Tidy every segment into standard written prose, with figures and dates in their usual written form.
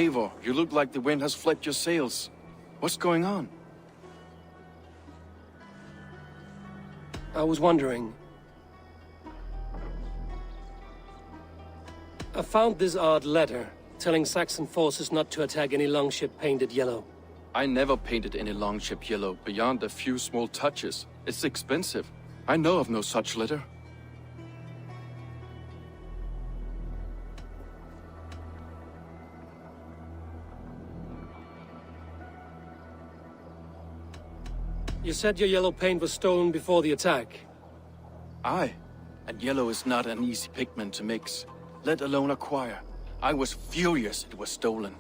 Eivor, you look like the wind has flecked your sails. What's going on? I was wondering. I found this odd letter, telling Saxon forces not to attack any longship painted yellow. I never painted any longship yellow beyond a few small touches. It's expensive. I know of no such letter. You said your yellow paint was stolen before the attack. Aye, and yellow is not an easy pigment to mix, let alone acquire. I was furious it was stolen.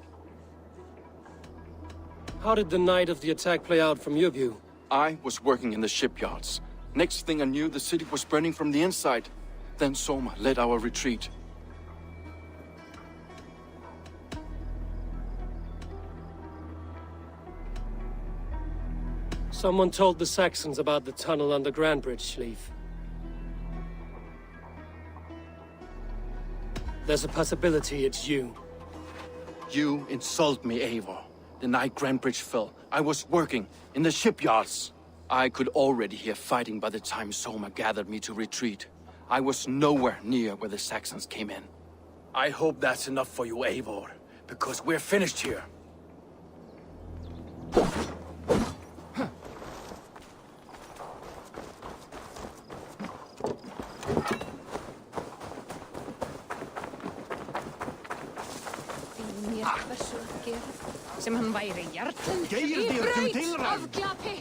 How did the night of the attack play out from your view? I was working in the shipyards. Next thing I knew, the city was burning from the inside. Then Soma led our retreat. Someone told the Saxons about the tunnel under Grand Bridge, Leaf. There's a possibility it's you. You insult me, Eivor. The night Grand Bridge fell, I was working in the shipyards. I could already hear fighting by the time Soma gathered me to retreat. I was nowhere near where the Saxons came in. I hope that's enough for you, Eivor, because we're finished here. Sem hann væri jarlinn í braut af glapi.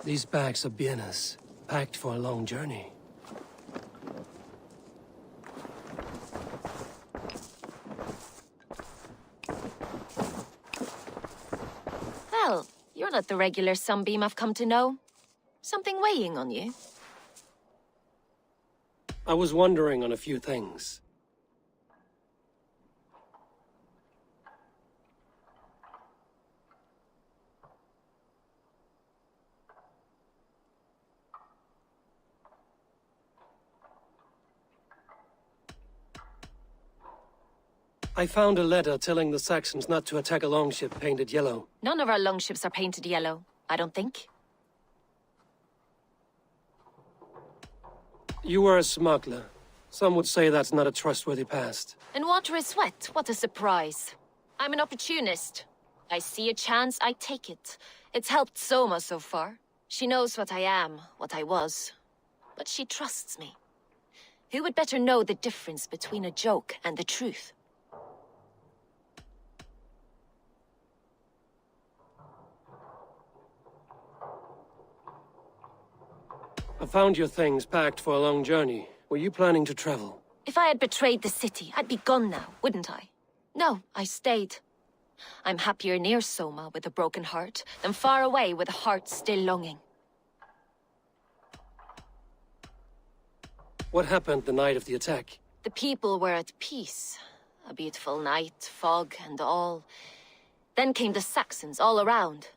These bags are bienes, packed for a long journey. Well, you're not the regular sunbeam I've come to know. Something weighing on you? I was wondering on a few things. I found a letter telling the Saxons not to attack a longship painted yellow. None of our longships are painted yellow, I don't think. You were a smuggler. Some would say that's not a trustworthy past. And water is wet, what a surprise. I'm an opportunist. I see a chance, I take it. It's helped Soma so far. She knows what I am, what I was. But she trusts me. Who would better know the difference between a joke and the truth? I found your things packed for a long journey. Were you planning to travel? If I had betrayed the city, I'd be gone now, wouldn't I? No, I stayed. I'm happier near Soma with a broken heart than far away with a heart still longing. What happened the night of the attack? The people were at peace. A beautiful night, fog and all. Then came the Saxons all around.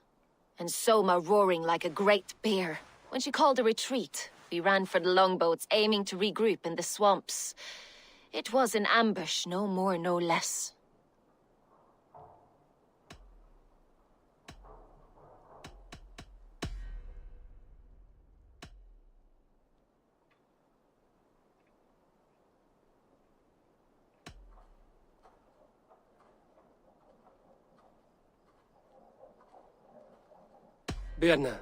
And Soma roaring like a great bear. When she called a retreat, we ran for the longboats, aiming to regroup in the swamps. It was an ambush, no more, no less. Birna.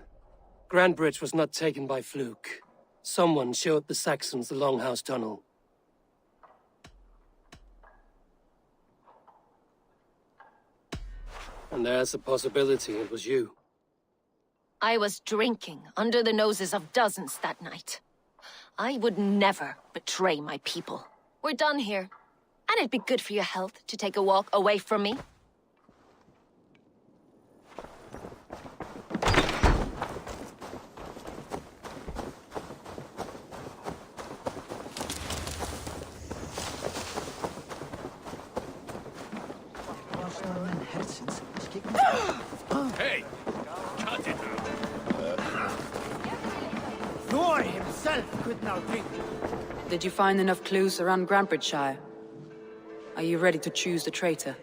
Grand Bridge was not taken by fluke. Someone showed the Saxons the Longhouse Tunnel. And there's a possibility it was you. I was drinking under the noses of dozens that night. I would never betray my people. We're done here. And it'd be good for your health to take a walk away from me. Hey! Cut it out! Thor himself could not drink. Did you find enough clues around Grantbridgeshire? Are you ready to choose the traitor?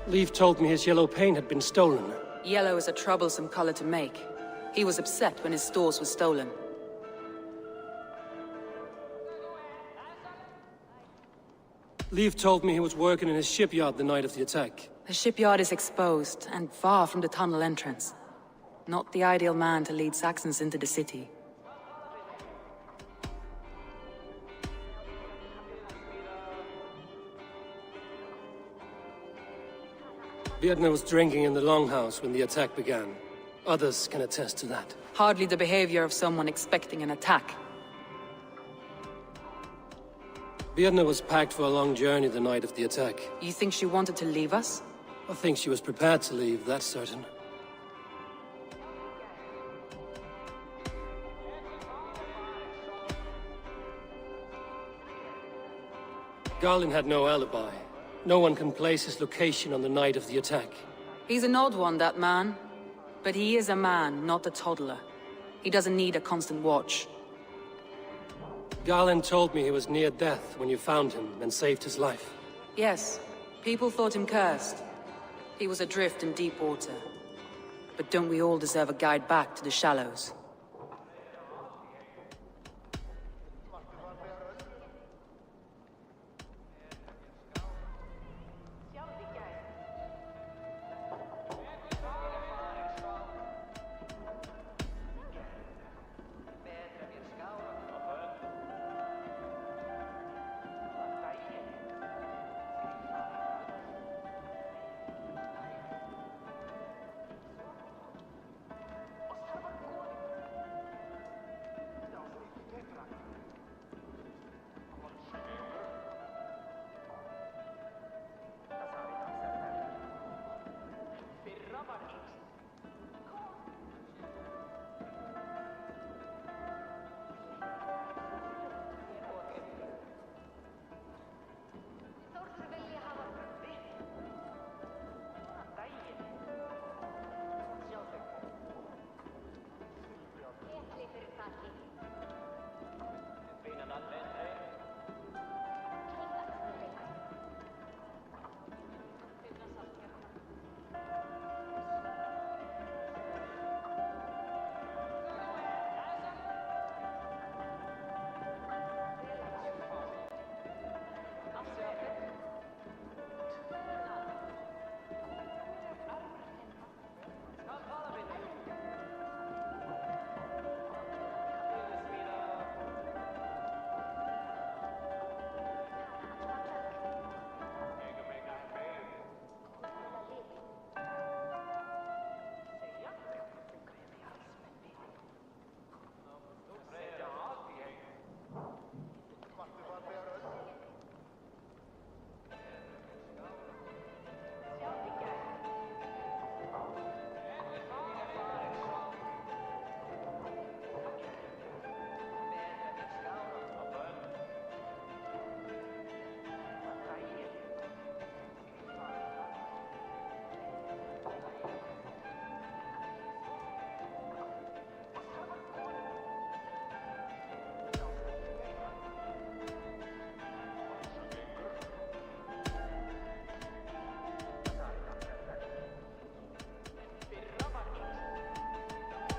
Leaf told me his yellow paint had been stolen. Yellow is a troublesome color to make. He was upset when his stores were stolen. Leaf told me he was working in his shipyard the night of the attack. The shipyard is exposed and far from the tunnel entrance. Not the ideal man to lead Saxons into the city. Beardner was drinking in the longhouse when the attack began. Others can attest to that. Hardly the behavior of someone expecting an attack. Beardner was packed for a long journey the night of the attack. You think she wanted to leave us? I think she was prepared to leave, that's certain. Garlin had no alibi. No one can place his location on the night of the attack. He's an odd one, that man. But he is a man, not a toddler. He doesn't need a constant watch. Garlin told me he was near death when you found him and saved his life. Yes, people thought him cursed. He was adrift in deep water. But don't we all deserve a guide back to the shallows?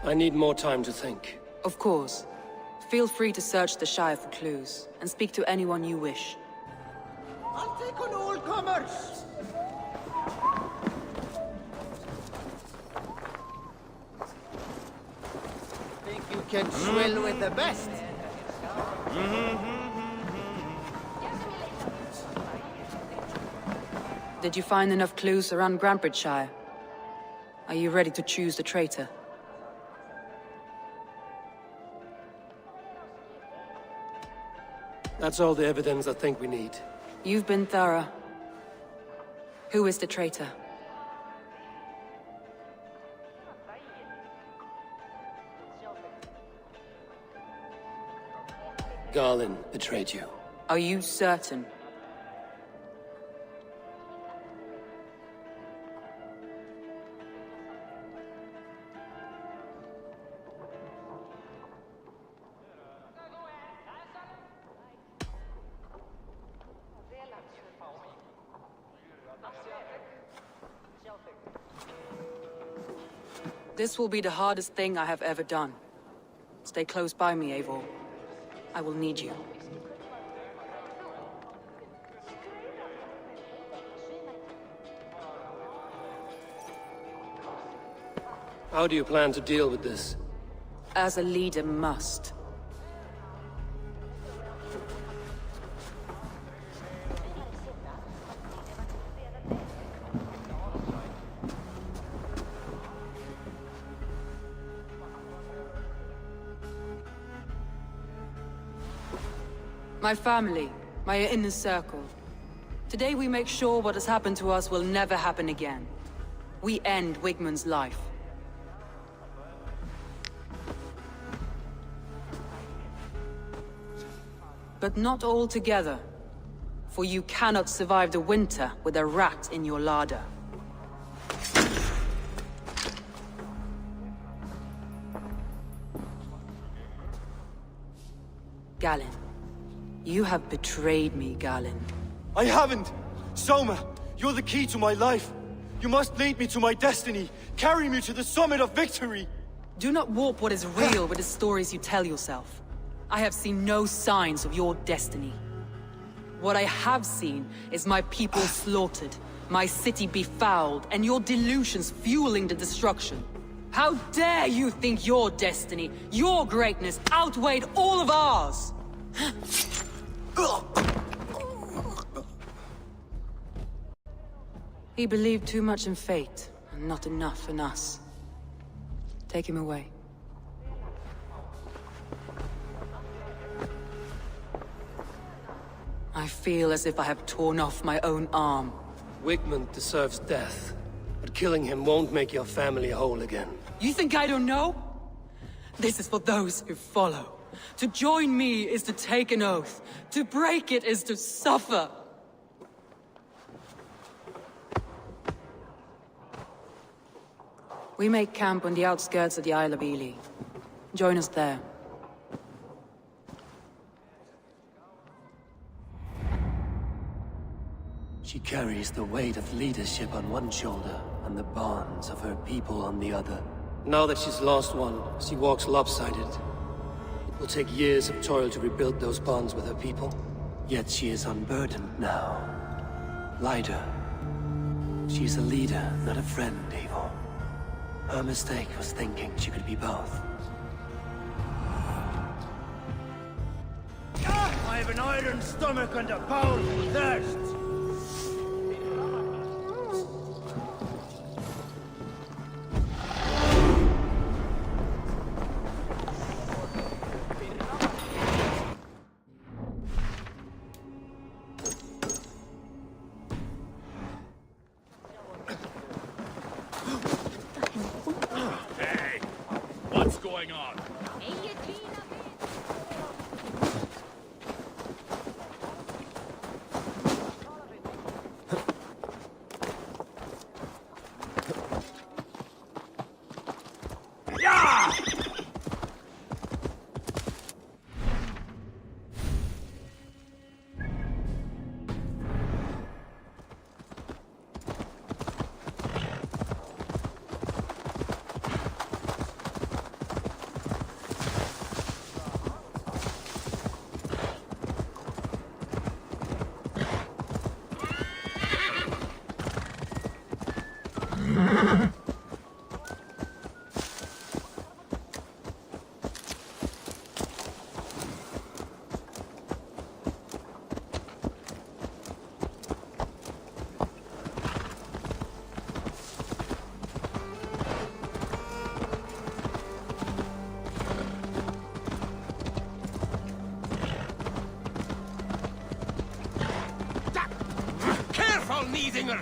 I need more time to think. Of course. Feel free to search the Shire for clues, and speak to anyone you wish. I'll take on all comers! Think you can swill with the best? Did you find enough clues around Grantbridgeshire? Are you ready to choose the traitor? That's all the evidence I think we need. You've been thorough. Who is the traitor? Garlin betrayed you. Are you certain? This will be the hardest thing I have ever done. Stay close by me, Eivor. I will need you. How do you plan to deal with this? As a leader must. My family, my inner circle. Today we make sure what has happened to us will never happen again. We end Wigmund's life. But not all together. For you cannot survive the winter with a rat in your larder. Galen. You have betrayed me, Galen. I haven't! Soma, you're the key to my life. You must lead me to my destiny. Carry me to the summit of victory. Do not warp what is real with the stories you tell yourself. I have seen no signs of your destiny. What I have seen is my people slaughtered, my city befouled, and your delusions fueling the destruction. How dare you think your destiny, your greatness, outweighed all of ours? He believed too much in fate, and not enough in us. Take him away. I feel as if I have torn off my own arm. Wigmund deserves death, but killing him won't make your family whole again. You think I don't know? This is for those who follow. To join me is to take an oath. To break it is to suffer. We make camp on the outskirts of the Isle of Ely. Join us there. She carries the weight of leadership on one shoulder and the bonds of her people on the other. Now that she's lost one, she walks lopsided. It will take years of toil to rebuild those bonds with her people. Yet she is unburdened now. Lighter. She's a leader, not a friend, Eivor. Her mistake was thinking she could be both. I have an iron stomach and a powerful thirst. Hey, what's going on? Careful, Neithinger!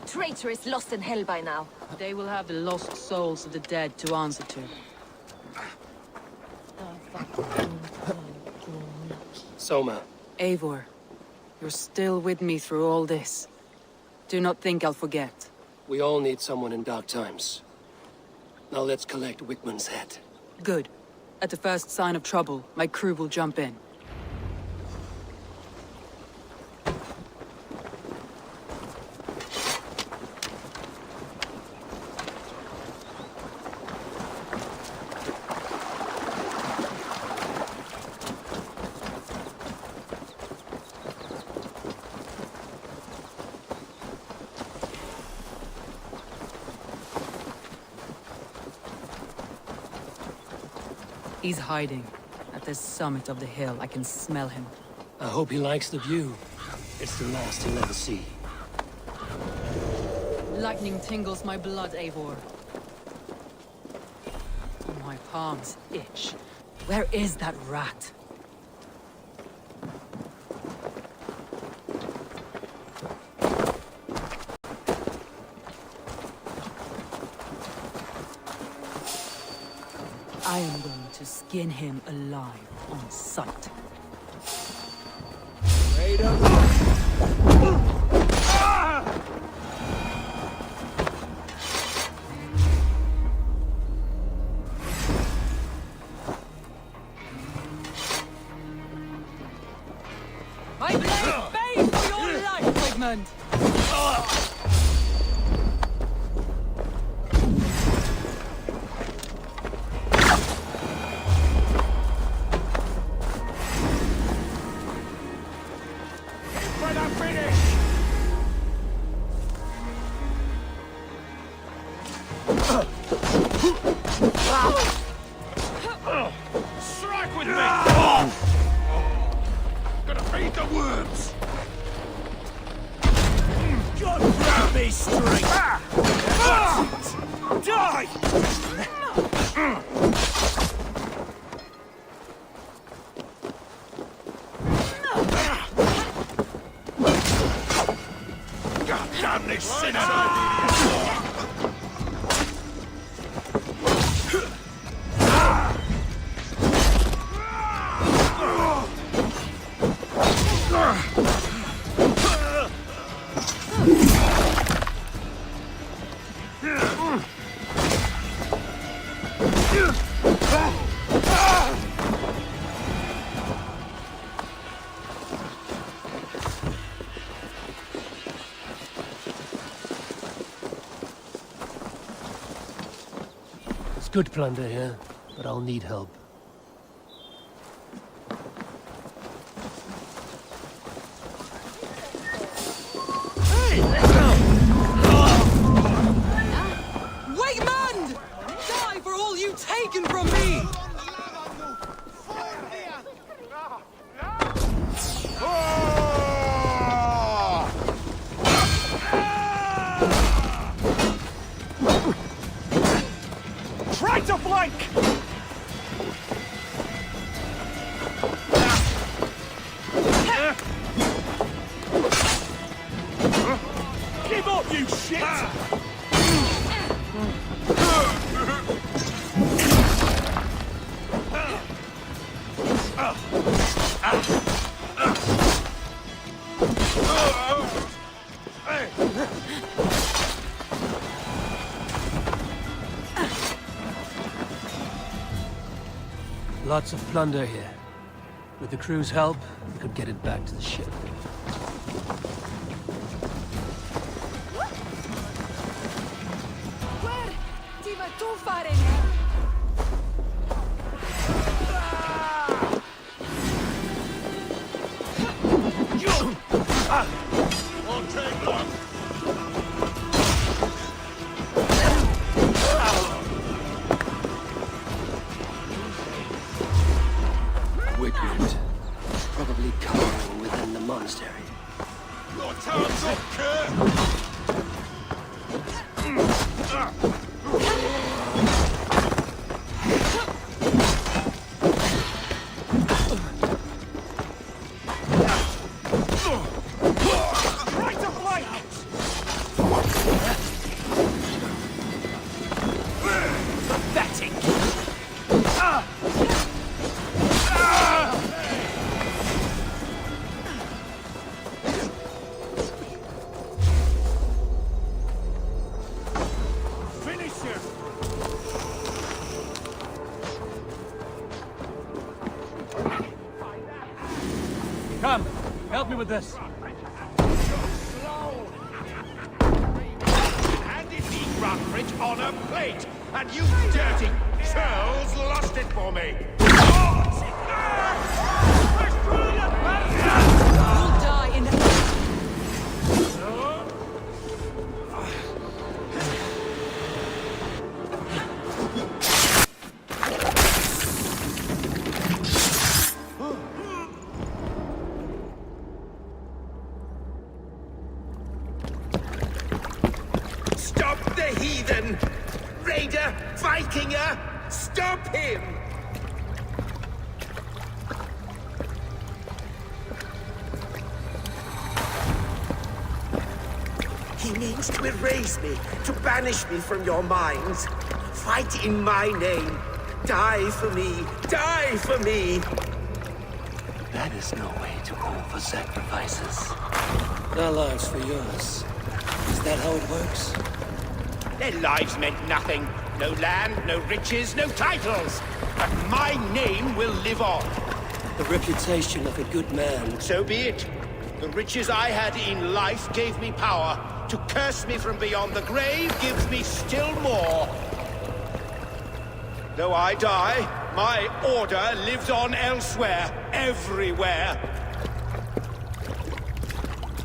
Traitor is lost in hell by now. They will have the lost souls of the dead to answer to. Soma. Eivor, you're still with me through all this. Do not think I'll forget. We all need someone in dark times. Now let's collect Wickman's head. Good. At the first sign of trouble, my crew will jump in. He's hiding. At the summit of the hill, I can smell him. I hope he likes the view. It's the last he'll ever see. Lightning tingles my blood, Eivor. My palms itch. Where is that rat? I am going to skin him alive on sight. My blade fade for your life, Wigmund! Strike with me! Gonna feed the worms! God grab me straight! Die! God damn this sinner! It's good plunder here, but I'll need help. Wigmund! Die for all you've taken from me! Try to flank! Give up, you shit! Lots of plunder here. With the crew's help, we could get it back to the ship. Where? Ti va tu fare, ne? Won't take long. Wigmund. Probably cowering within the monastery. Your time's up, Kerr! Try to flank! Pathetic! Finish him! Come, help me with this. Handed me Grantbridge on a plate, and you dirty churls lost it for me! You'll die in the... Stop the heathen! Raider! Vikinger! Stop him! He means to erase me, to banish me from your minds. Fight in my name. Die for me. Die for me. That is no way to call for sacrifices. Their lives for yours. Is that how it works? Their lives meant nothing. No land, no riches, no titles. But my name will live on. The reputation of a good man. So be it. The riches I had in life gave me power. To curse me from beyond the grave gives me still more. Though I die, my order lives on elsewhere, everywhere.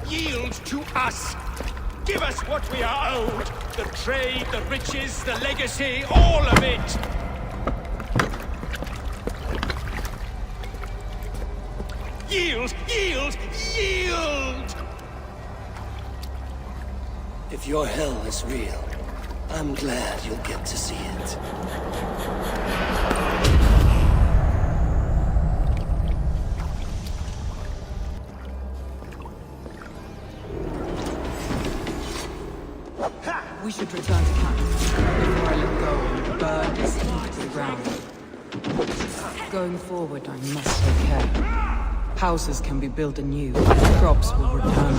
Yield to us. Give us what we are owed. The trade, the riches, the legacy, all of it. Yield! Yield! Yield! If your hell is real, I'm glad you'll get to see it. We should return to camp before I let go and burn this heat to the ground. Going forward, I must take care. Houses can be built anew, crops will return.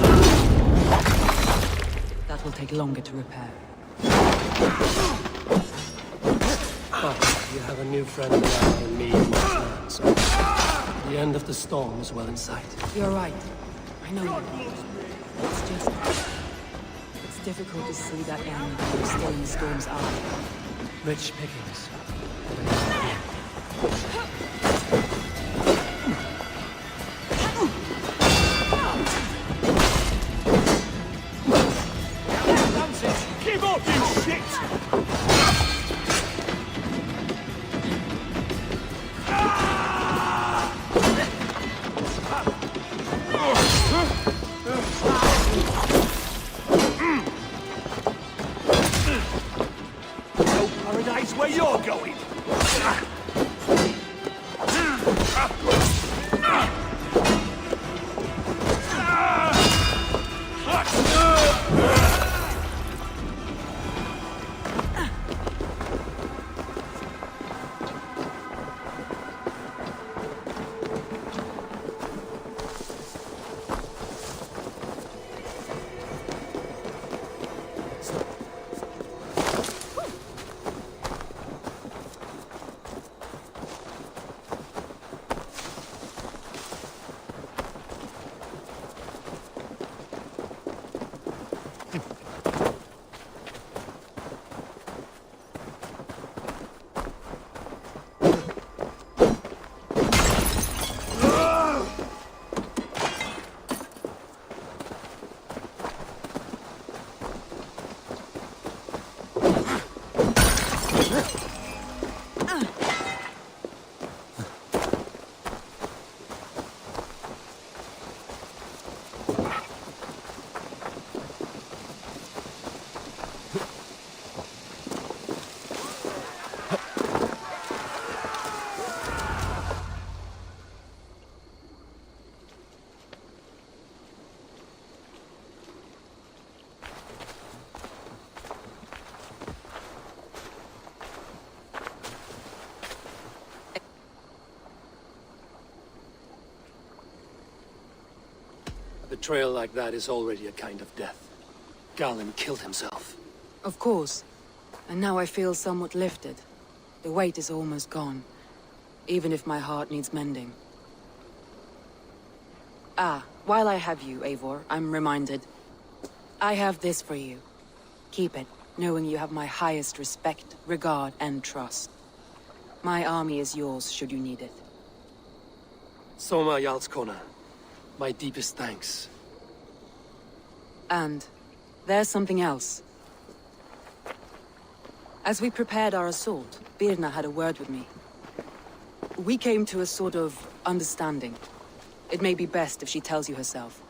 That will take longer to repair. But you have a new friend now in me and my clan, so the end of the storm is well in sight. You're right. I know you. It's just... it's difficult to see that end when you're still in the storm's eye. Rich pickings. Give up, you shit! No paradise where you're going! A betrayal like that is already a kind of death. Galen killed himself. Of course. And now I feel somewhat lifted. The weight is almost gone. Even if my heart needs mending. Ah, while I have you, Eivor, I'm reminded. I have this for you. Keep it, knowing you have my highest respect, regard, and trust. My army is yours, should you need it. Soma Jarlskona, my deepest thanks. And there's something else. As we prepared our assault, Birna had a word with me. We came to a sort of understanding. It may be best if she tells you herself.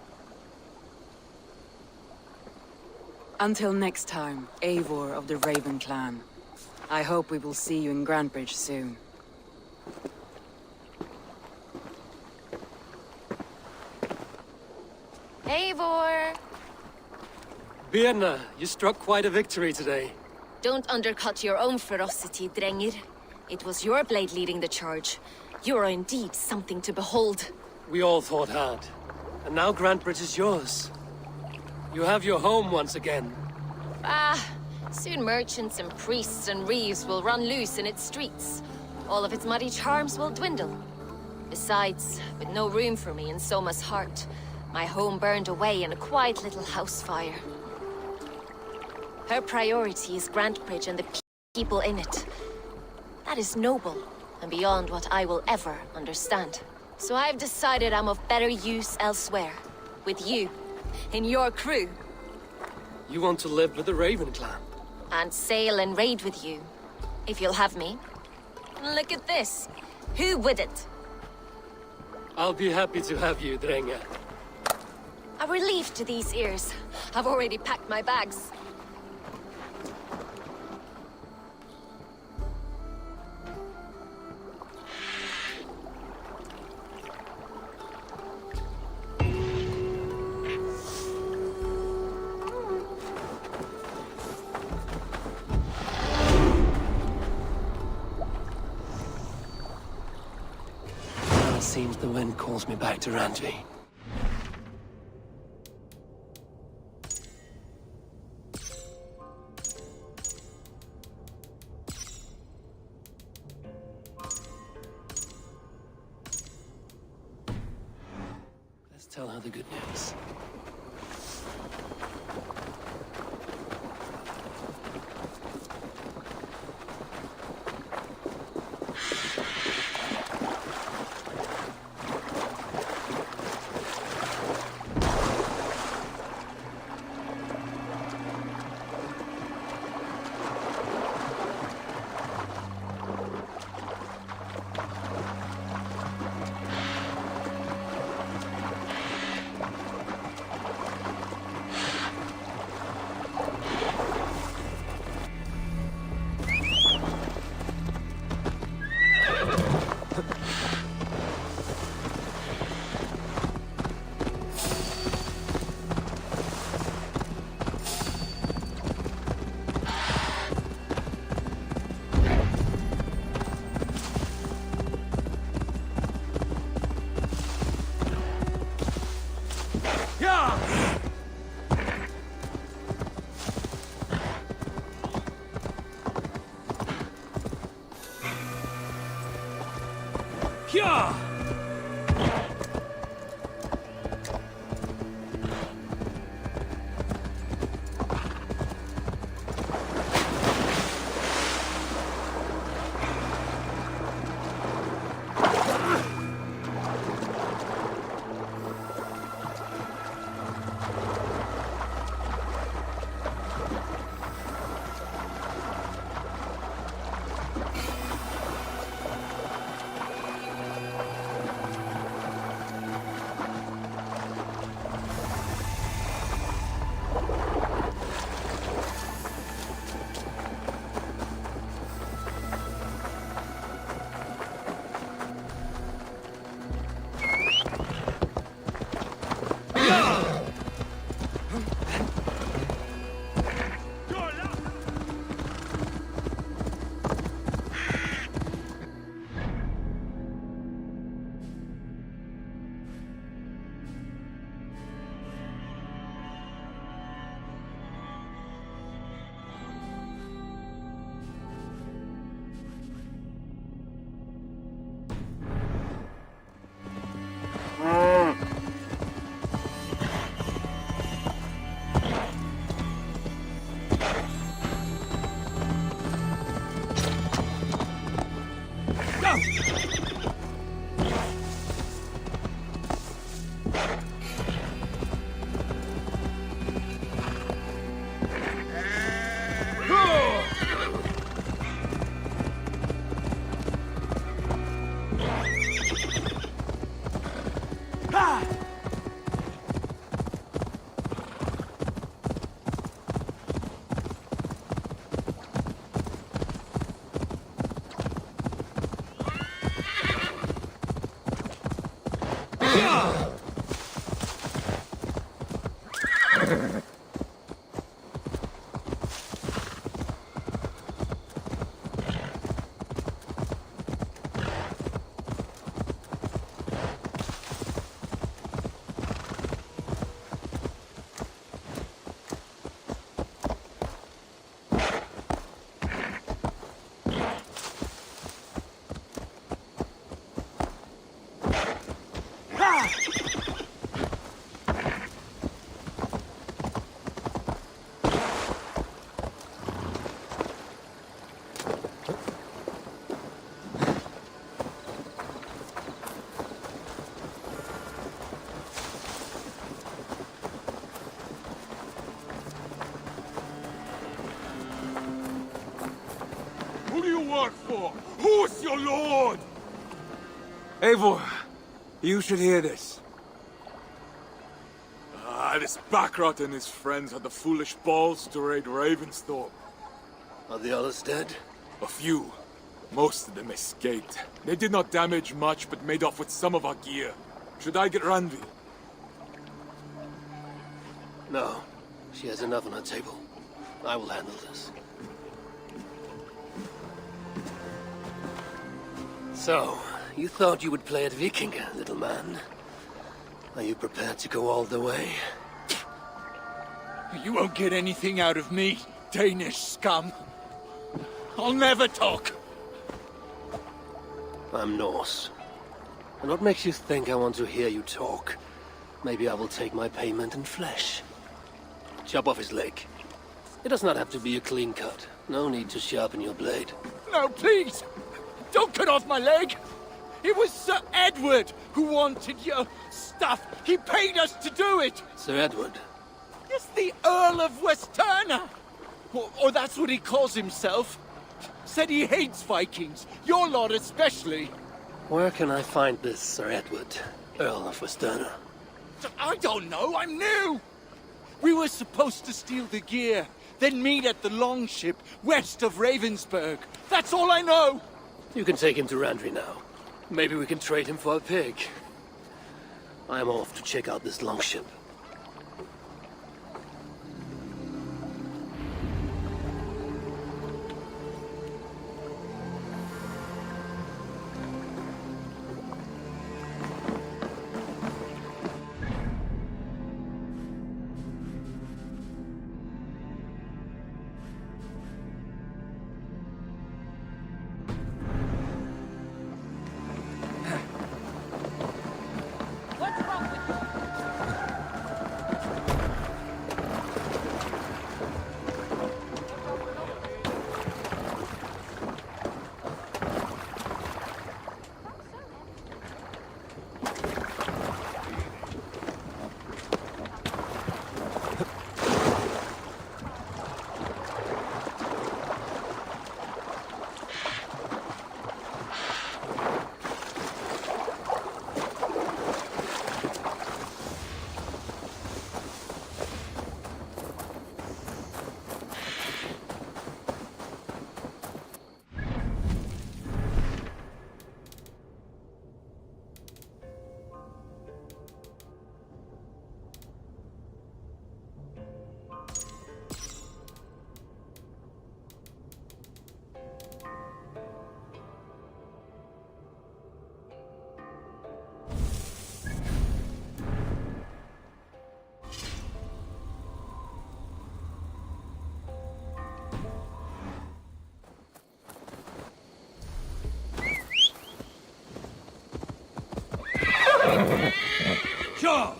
Until next time, Eivor of the Raven clan. I hope we will see you in Grantebridge soon. Eivor! Birna, you struck quite a victory today. Don't undercut your own ferocity, Drengir. It was your blade leading the charge. You are indeed something to behold. We all fought hard. And now Grantbridge is yours. You have your home once again. Soon merchants and priests and reeves will run loose in its streets. All of its muddy charms will dwindle. Besides, with no room for me in Soma's heart, my home burned away in a quiet little house fire. Her priority is Grantbridge and the people in it. That is noble, and beyond what I will ever understand. So I've decided I'm of better use elsewhere. With you, in your crew. You want to live with the Raven clan? And sail and raid with you, if you'll have me. Look at this. Who wouldn't? I'll be happy to have you, Drenge. A relief to these ears. I've already packed my bags. Seems the wind calls me back to Randvi. Let's tell her the good news. for? Who's your lord? Eivor, you should hear this. This Backrot and his friends had the foolish balls to raid Ravensthorpe. Are the others dead? A few. Most of them escaped. They did not damage much, but made off with some of our gear. Should I get Randvi? No. She has enough on her table. I will handle this. So, you thought you would play at Viking, little man? Are you prepared to go all the way? You won't get anything out of me, Danish scum. I'll never talk. I'm Norse. And what makes you think I want to hear you talk? Maybe I will take my payment in flesh. Chop off his leg. It does not have to be a clean cut. No need to sharpen your blade. No, please! Don't cut off my leg! It was Sir Edward who wanted your stuff. He paid us to do it! Sir Edward? Yes, the Earl of Westerna! Or that's what he calls himself. Said he hates Vikings, your lot especially. Where can I find this Sir Edward, Earl of Westerna? I don't know, I'm new! We were supposed to steal the gear, then meet at the longship west of Ravensburg. That's all I know! You can take him to Randvi now. Maybe we can trade him for a pig. I'm off to check out this longship. Sure!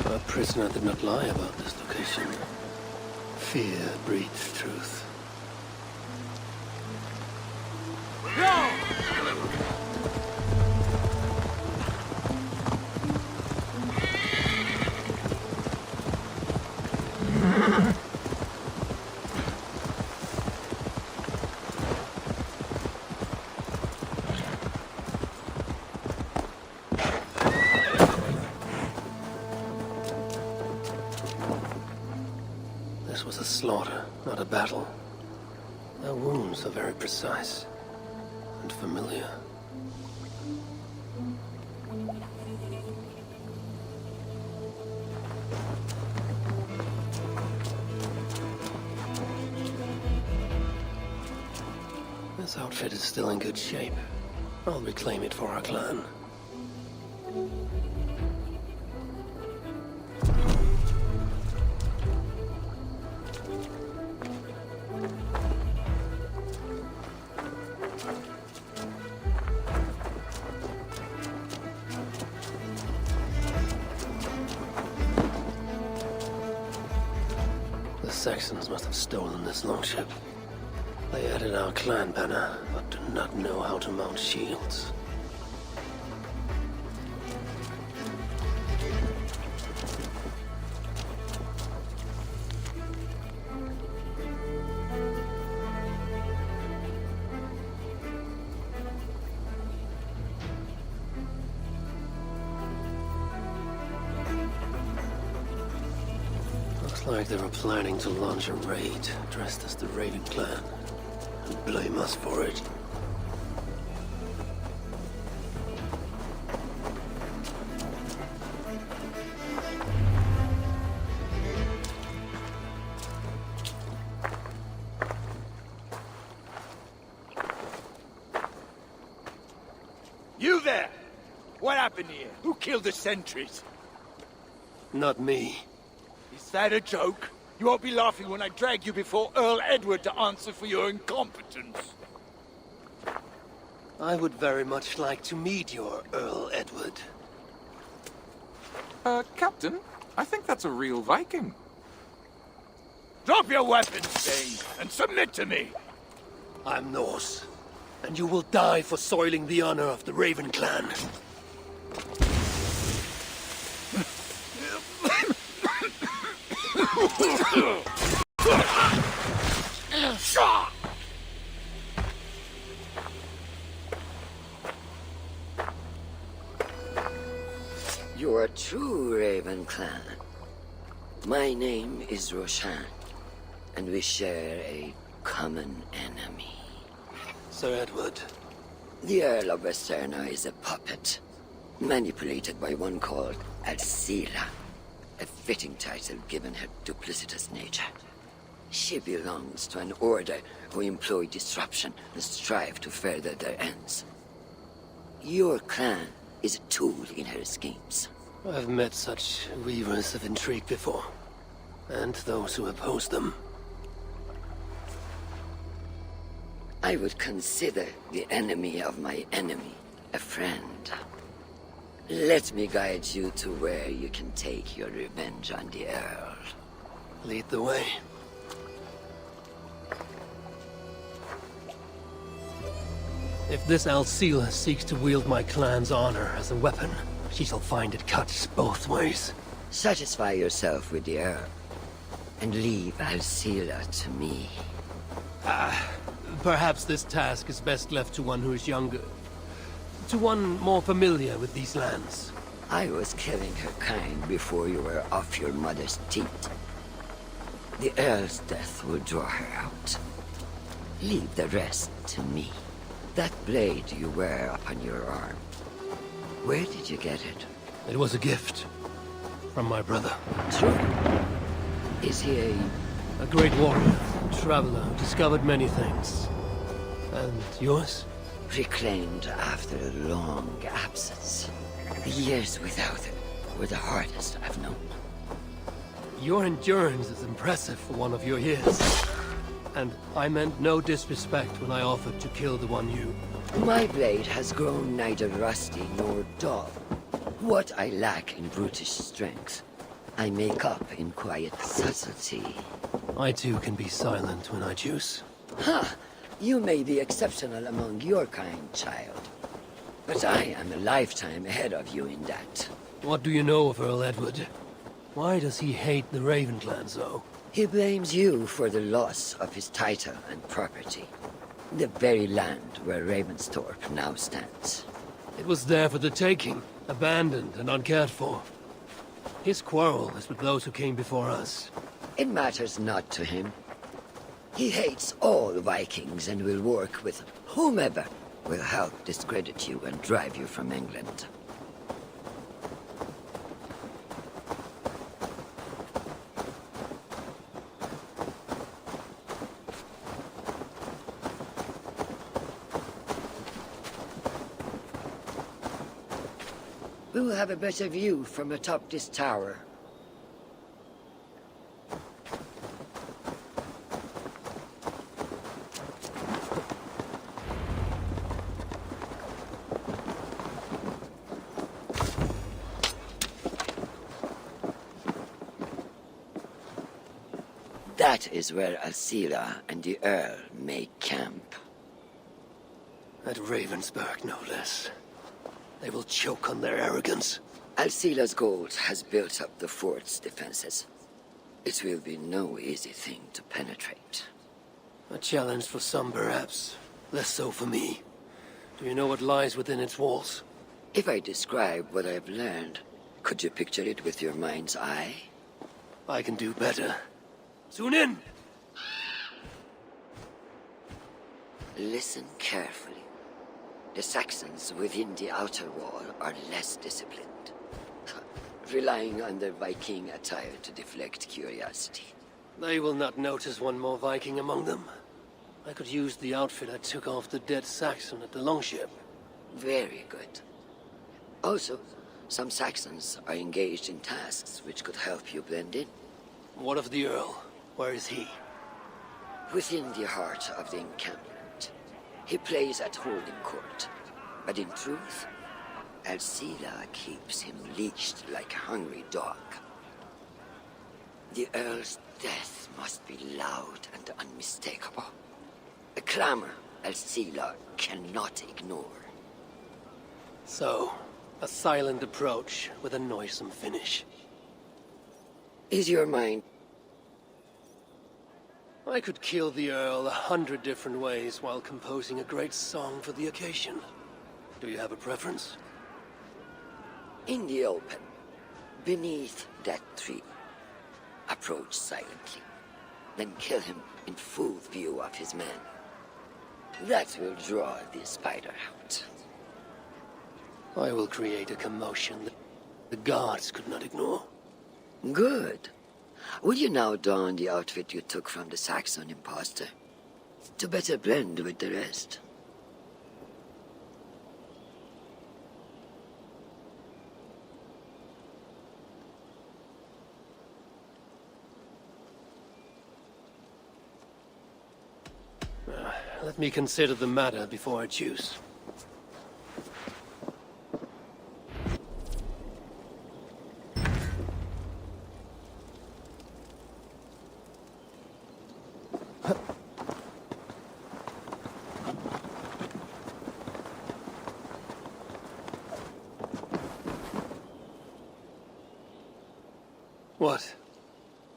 Our prisoner did not lie about this location. Fear breeds truth. This was a slaughter, not a battle. Their wounds are very precise and familiar. This outfit is still in good shape. I'll reclaim it for our clan. The Saxons must have stolen this longship. They added our clan banner, but do not know how to mount shields. Looks like they were planning to launch a raid dressed as the Raven clan. And blame us for it. You there! What happened here? Who killed the sentries? Not me. Is that a joke? You won't be laughing when I drag you before Earl Edward to answer for your incompetence. I would very much like to meet your Earl Edward. Captain, I think that's a real Viking. Drop your weapons, Thane, and submit to me! I'm Norse, and you will die for soiling the honor of the Raven clan. You are true, Raven clan. My name is Roshan, and we share a common enemy. Sir Edward. The Earl of Westerna is a puppet, manipulated by one called Alcira, a fitting title given her duplicitous nature. She belongs to an order who employ disruption and strive to further their ends. Your clan is a tool in her schemes. I've met such weavers of intrigue before, and those who oppose them. I would consider the enemy of my enemy a friend. Let me guide you to where you can take your revenge on the Earl. Lead the way. If this Alcila seeks to wield my clan's honor as a weapon, she shall find it cuts both ways. Satisfy yourself with the herb, and leave Alcila to me. Perhaps this task is best left to one who is younger. To one more familiar with these lands. I was killing her kind before you were off your mother's teat. The Earl's death will draw her out. Leave the rest to me. That blade you wear upon your arm. Where did you get it? It was a gift. From my brother. True. Is he a great warrior, traveler who discovered many things. And yours? Reclaimed after a long absence. The years without it were the hardest I've known. Your endurance is impressive for one of your years. And I meant no disrespect when I offered to kill the one you... My blade has grown neither rusty nor dull. What I lack in brutish strength, I make up in quiet subtlety. I too can be silent when I choose. Ha! You may be exceptional among your kind, child. But I am a lifetime ahead of you in that. What do you know of Earl Edward? Why does he hate the Raven clan so? He blames you for the loss of his title and property. The very land where Ravensthorpe now stands. It was there for the taking, abandoned and uncared for. His quarrel is with those who came before us. It matters not to him. He hates all Vikings and will work with whomever will help discredit you and drive you from England. We will have a better view from atop this tower. That is where Alcila and the Earl make camp. At Ravensburg, no less. They will choke on their arrogance. Alcila's gold has built up the fort's defenses. It will be no easy thing to penetrate. A challenge for some, perhaps. Less so for me. Do you know what lies within its walls? If I describe what I've learned, could you picture it with your mind's eye? I can do better. Tune in! Listen carefully. The Saxons within the outer wall are less disciplined, relying on their Viking attire to deflect curiosity. They will not notice one more Viking among them. I could use the outfit I took off the dead Saxon at the Longship. Very good. Also, some Saxons are engaged in tasks which could help you blend in. What of the Earl? Where is he? Within the heart of the encampment. He plays at holding court, but in truth, Alcila keeps him leashed like a hungry dog. The Earl's death must be loud and unmistakable. A clamor Alcila cannot ignore. So, a silent approach with a noisome finish. Is your mind... I could kill the Earl 100 different ways while composing a great song for the occasion. Do you have a preference? In the open, beneath that tree. Approach silently, then kill him in full view of his men. That will draw the spider out. I will create a commotion that the gods could not ignore. Good. Will you now don the outfit you took from the Saxon imposter? To better blend with the rest. Let me consider the matter before I choose. What?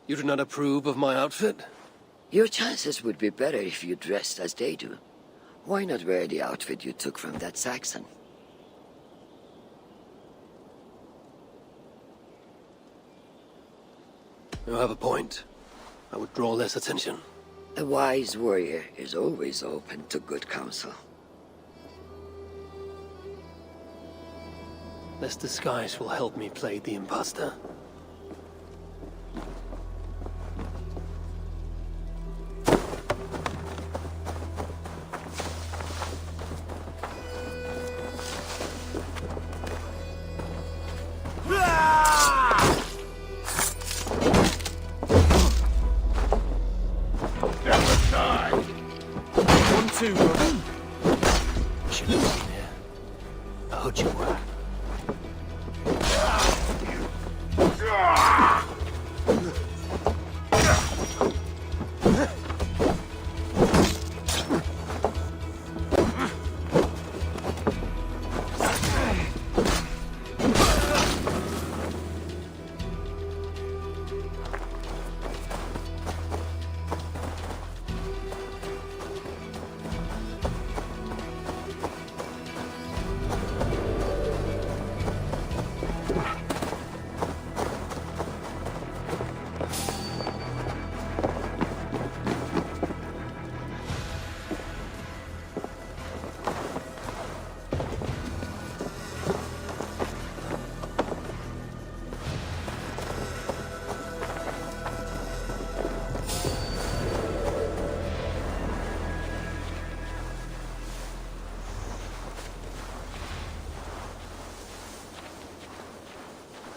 You do not approve of my outfit? Your chances would be better if you dressed as they do. Why not wear the outfit you took from that Saxon? You have a point. I would draw less attention. A wise warrior is always open to good counsel. This disguise will help me play the imposter. Should have been here. I heard you work.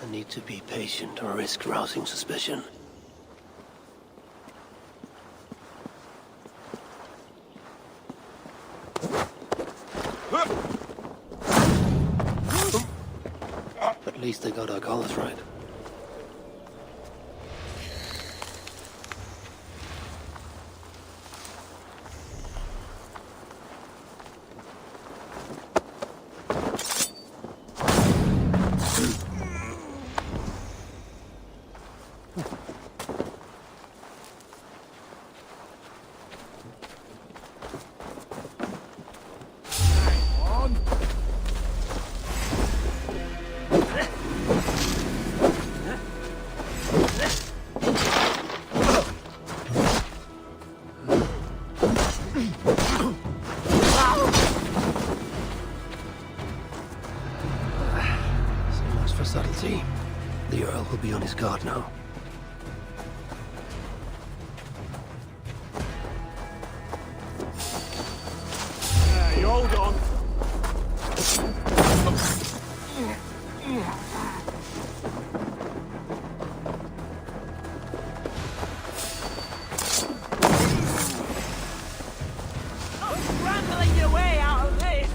I need to be patient or risk rousing suspicion. At least they got our colors right. For subtlety. The Earl will be on his guard now. You hold on. Scrambling your way out of this!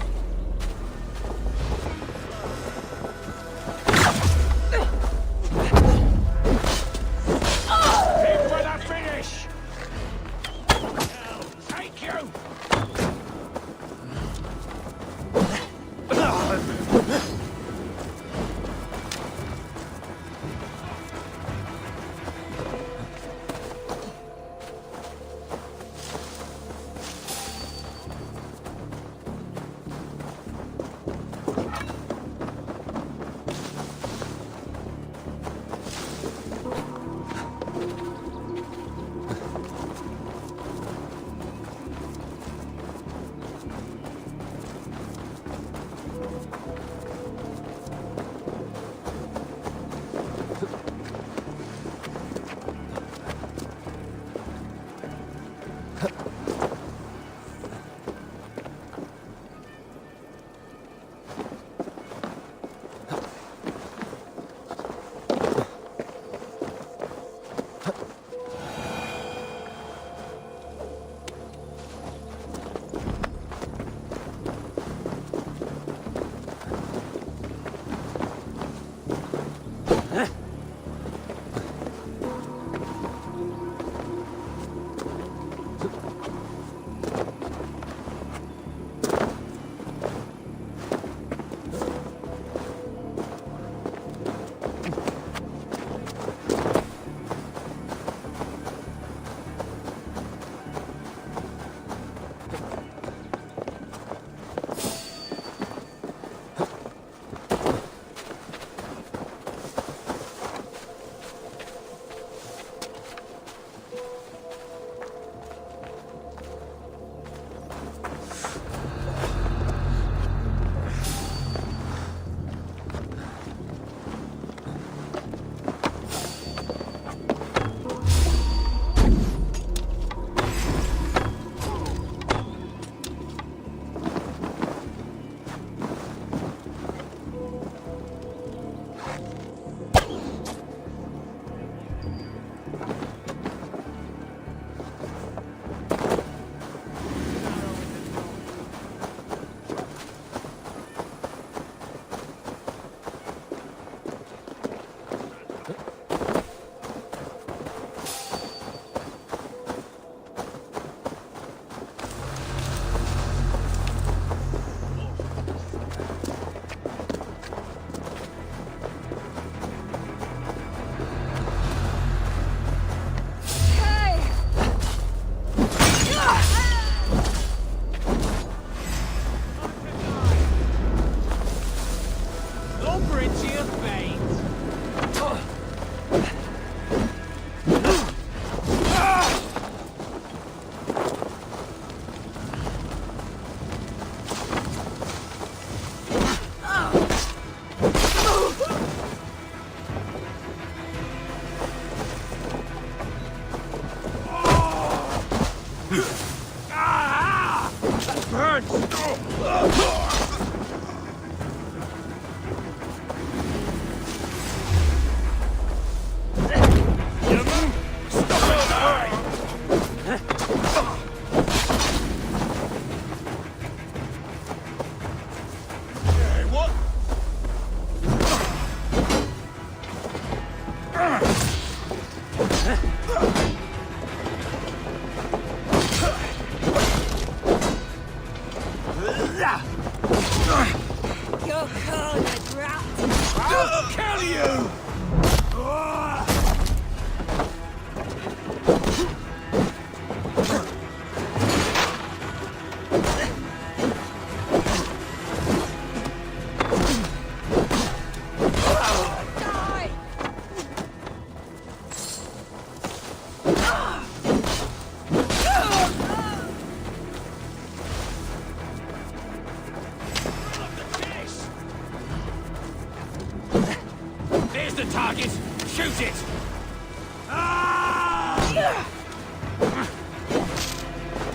There's the target! Shoot it!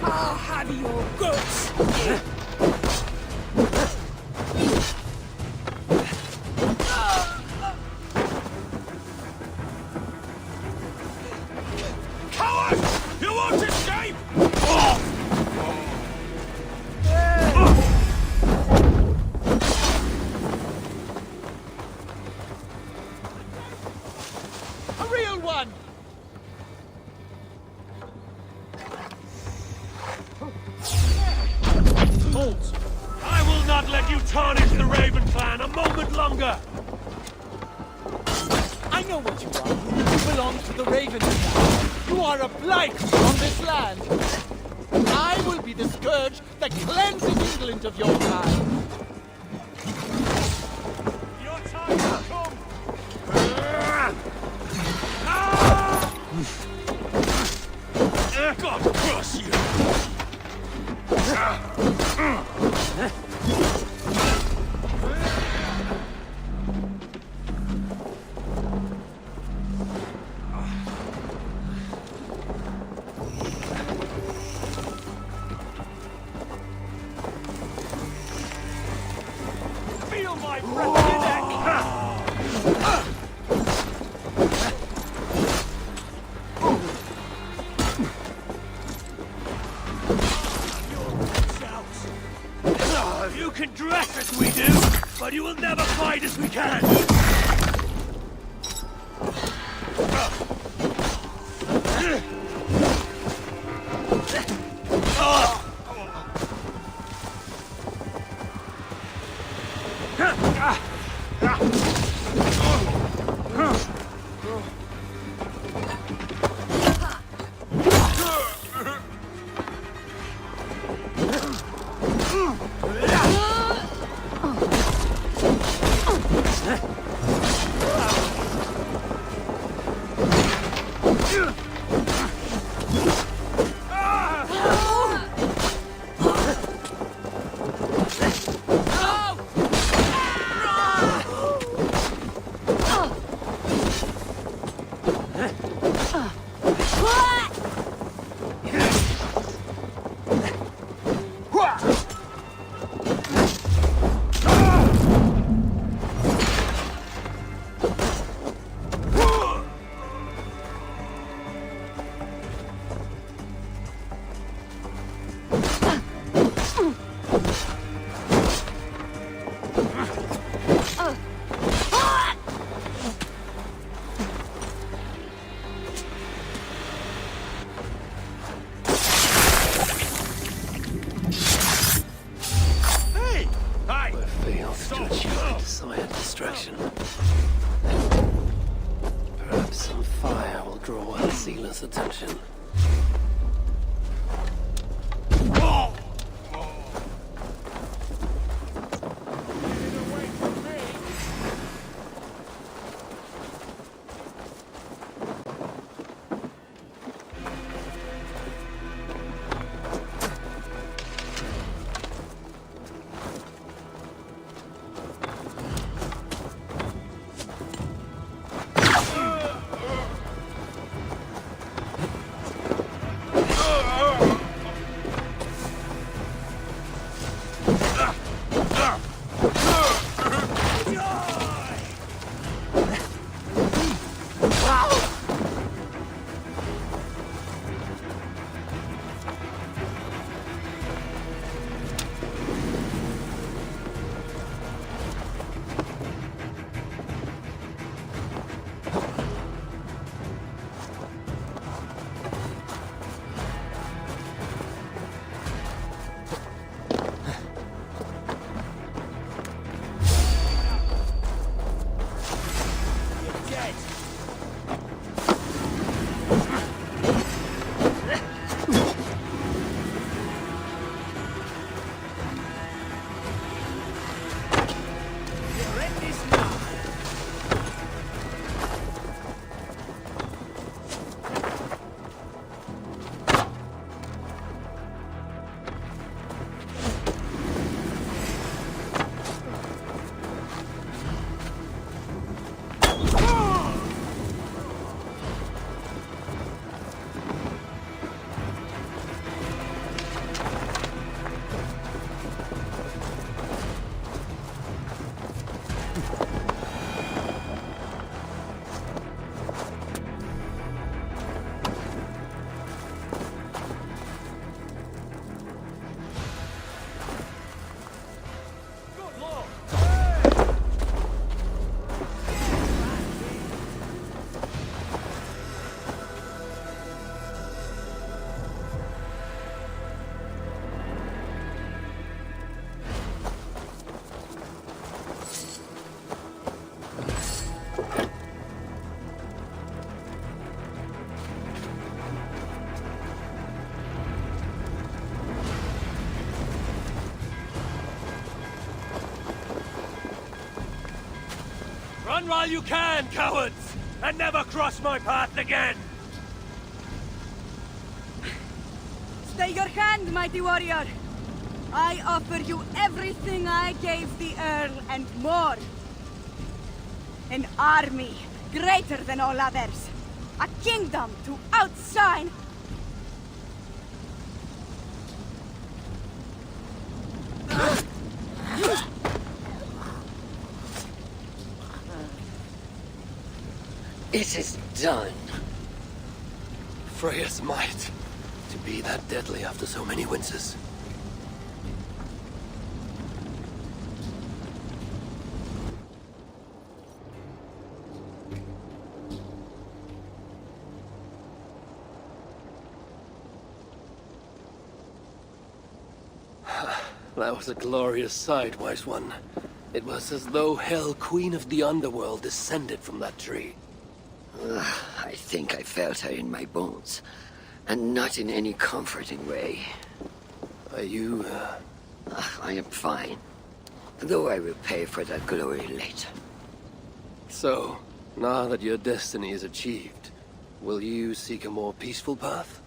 I'll have your goods! Coward! You won't escape! A real one! Halt! I will not let you tarnish the Raven clan a moment longer! I know what you are. You belong to the Raven clan. You are a blight on this land. I will be the scourge that cleanses England of your kind. Your time will come! God cross you! Feel my breath in your neck! You can dress as we do, but you will never fight as we can! Desired distraction. Perhaps some fire will draw Sealer's attention. while you can, cowards! And never cross my path again! Stay your hand, mighty warrior! I offer you everything I gave the Earl and more. An army greater than all others. A kingdom to outshine. It is done. Freya's might. To be that deadly after so many winces. That was a glorious sight, Wise One. It was as though Hell, Queen of the Underworld, descended from that tree. I think I felt her in my bones. And not in any comforting way. Are you, I am fine. Though I will pay for that glory later. So, now that your destiny is achieved, will you seek a more peaceful path?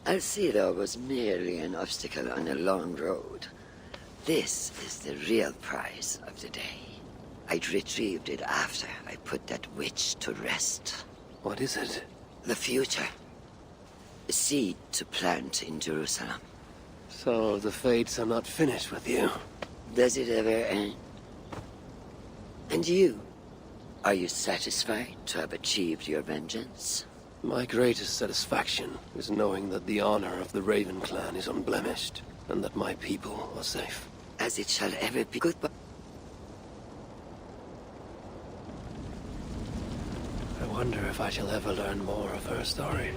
Alcira was merely an obstacle on a long road. This is the real prize of the day. I'd retrieved it after I put that witch to rest. What is it? The future. A seed to plant in Jerusalem. So the fates are not finished with you? Does it ever end? And you? Are you satisfied to have achieved your vengeance? My greatest satisfaction is knowing that the honor of the Raven clan is unblemished, and that my people are safe. As it shall ever be. Goodbye. I wonder if I shall ever learn more of her story.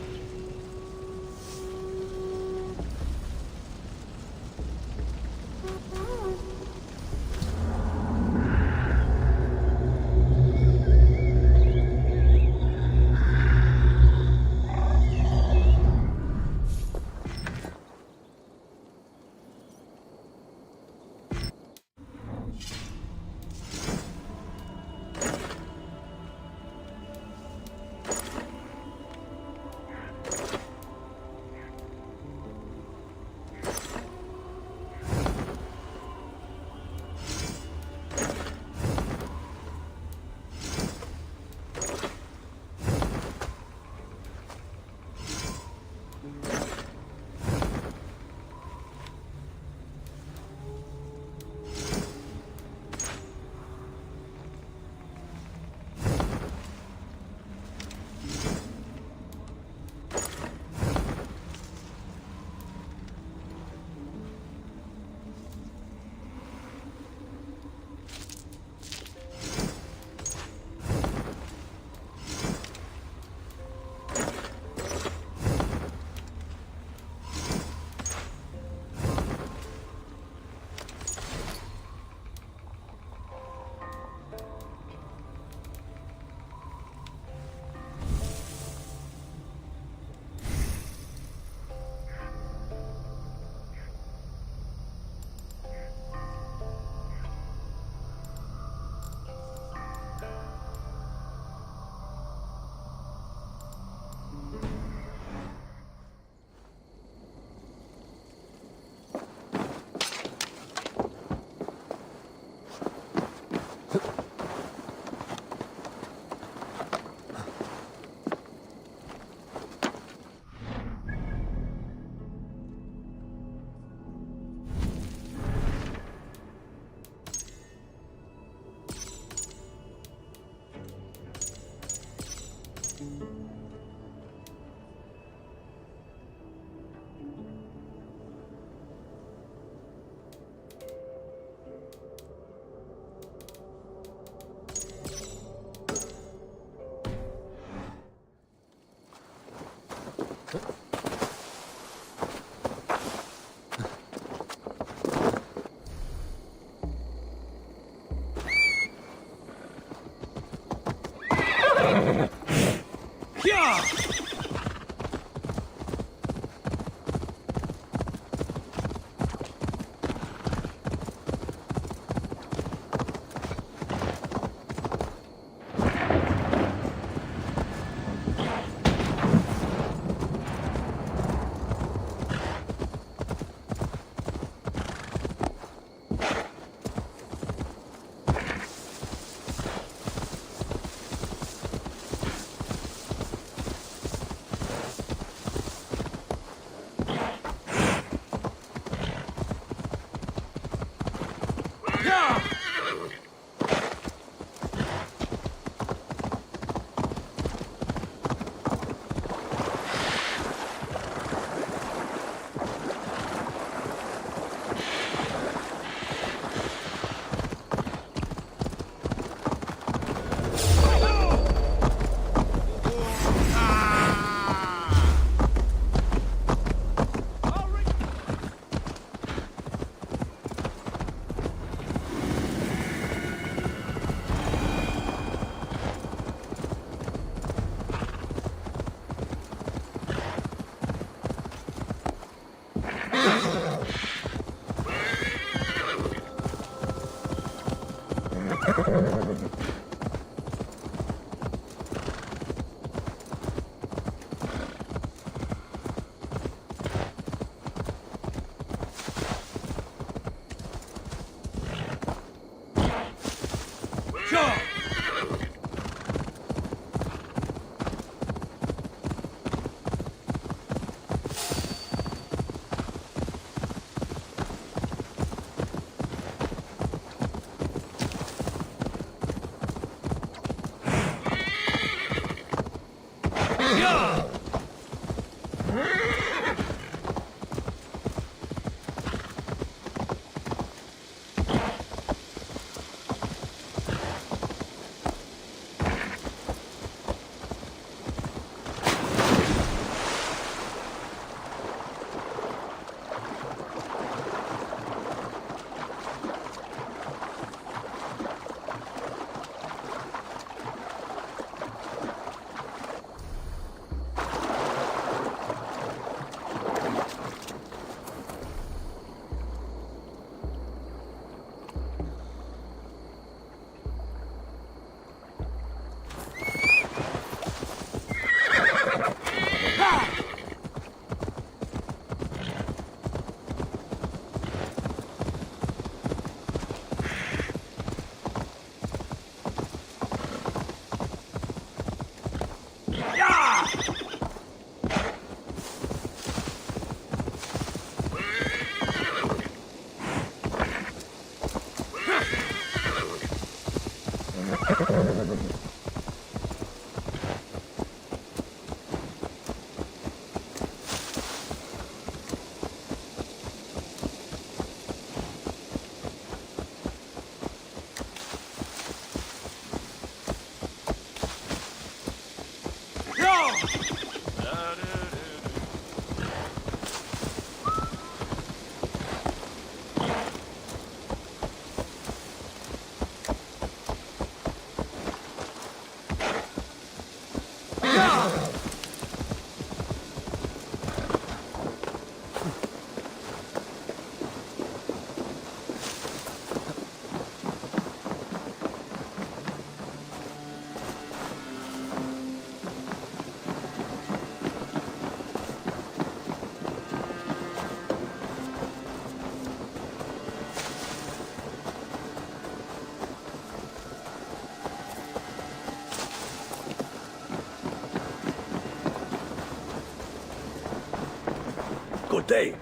Good day.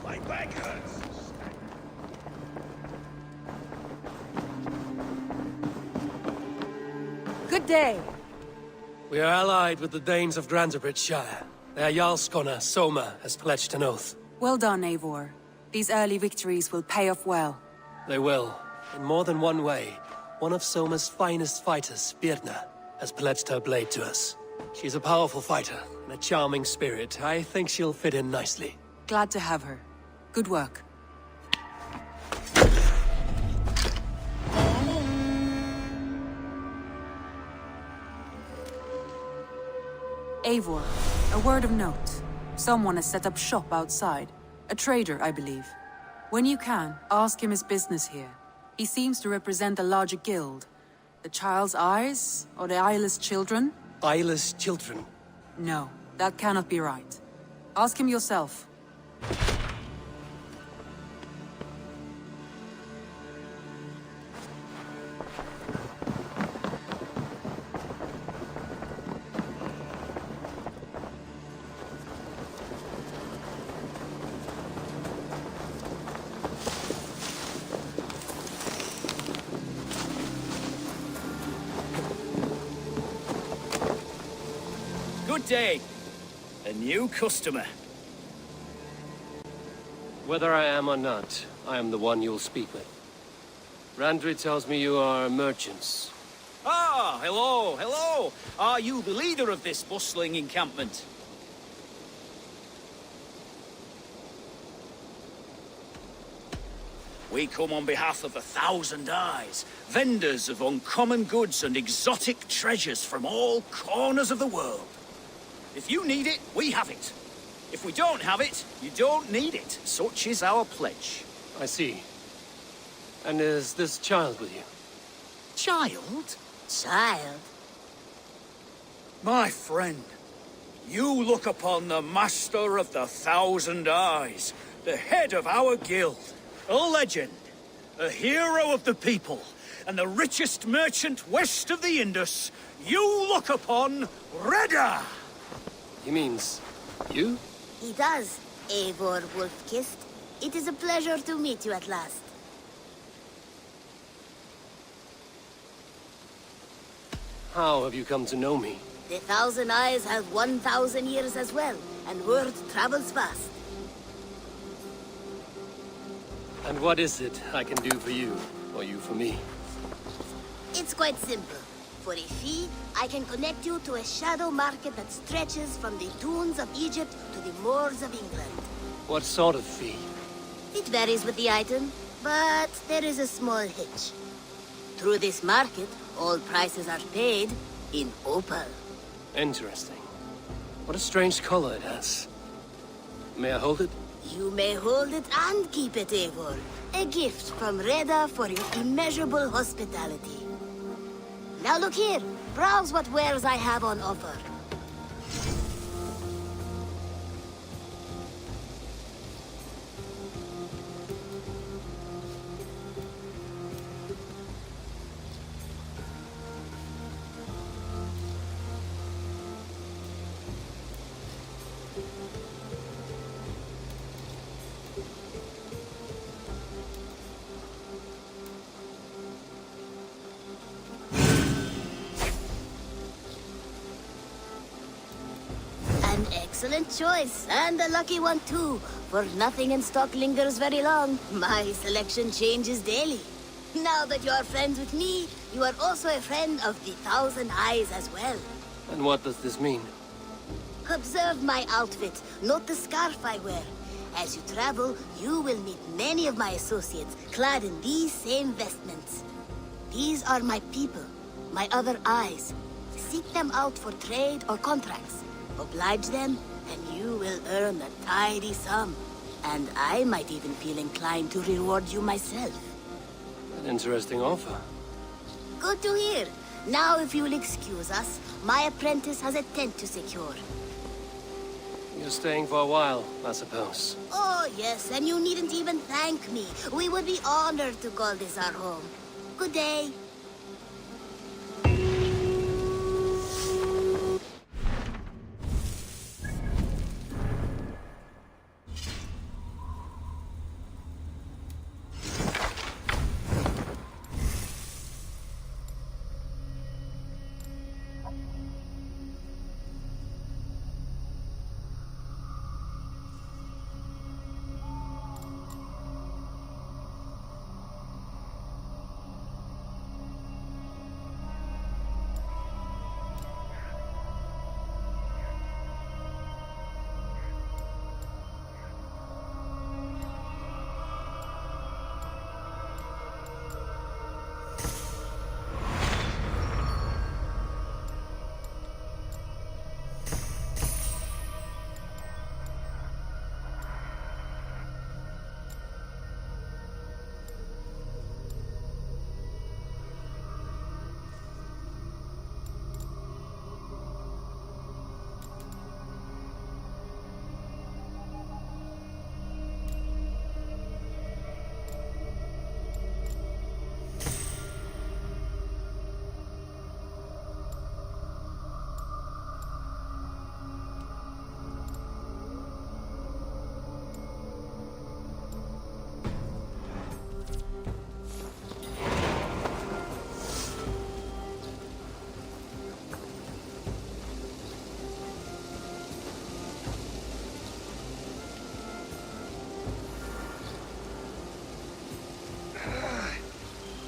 My back hurts. Good day. We are allied with the Danes of Shire. Their Jarl Skona, Soma, has pledged an oath. Well done, Eivor. These early victories will pay off well. They will, in more than one way. One of Soma's finest fighters, Birna, has pledged her blade to us. She's a powerful fighter, and a charming spirit. I think she'll fit in nicely. Glad to have her. Good work. Eivor, a word of note. Someone has set up shop outside. A trader, I believe. When you can, ask him his business here. He seems to represent a larger guild. The Child's Eyes, or the Eyeless Children? Eyeless children? No, that cannot be right. Ask him yourself. Good day. A new customer. Whether I am or not, I am the one you'll speak with. Randri tells me you are merchants. Ah, hello, hello. Are you the leader of this bustling encampment? We come on behalf of 1,000 Eyes, vendors of uncommon goods and exotic treasures from all corners of the world. If you need it, we have it. If we don't have it, you don't need it. Such is our pledge. I see. And is this child with you? Child? Child? My friend, you look upon the master of the 1,000 Eyes, the head of our guild, a legend, a hero of the people, and the richest merchant west of the Indus. You look upon Reda! He means you? He does, Eivor Wolf-Kissed. It is a pleasure to meet you at last. How have you come to know me? The Thousand Eyes have 1,000 years as well, and word travels fast. And what is it I can do for you, or you for me? It's quite simple. For a fee, I can connect you to a shadow market that stretches from the dunes of Egypt to the moors of England. What sort of fee? It varies with the item, but there is a small hitch. Through this market, all prices are paid in opal. Interesting. What a strange color it has. May I hold it? You may hold it and keep it, Eivor. A gift from Reda for your immeasurable hospitality. Now look here. Browse what wares I have on offer. An excellent choice, and a lucky one too, for nothing in stock lingers very long. My selection changes daily. Now that you are friends with me, you are also a friend of the Thousand Eyes as well. And what does this mean? Observe my outfit, note the scarf I wear. As you travel, you will meet many of my associates, clad in these same vestments. These are my people, my other eyes. Seek them out for trade or contracts. Oblige them, and you will earn a tidy sum. And I might even feel inclined to reward you myself. An interesting offer. Good to hear. Now, if you will excuse us, my apprentice has a tent to secure. You're staying for a while, I suppose. Oh, yes, and you needn't even thank me. We would be honored to call this our home. Good day.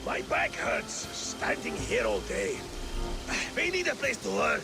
My back hurts, standing here all day. We need a place to work.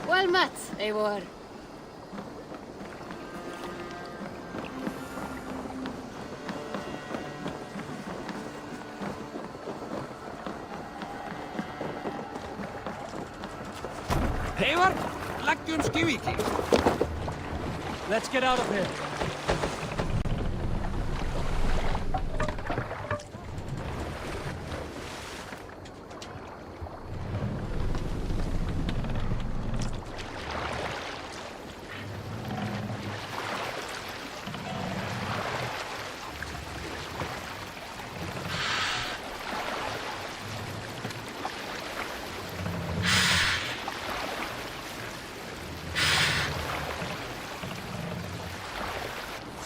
Well met, Eivor. Eivor, leggjum skiviki. Let's get out of here.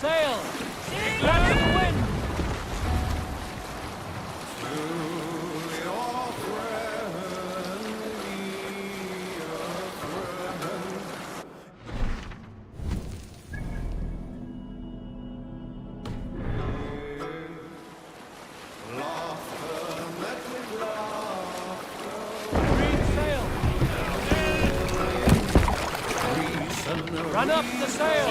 Sail! Back to the wind! Green sail! Run up the sail!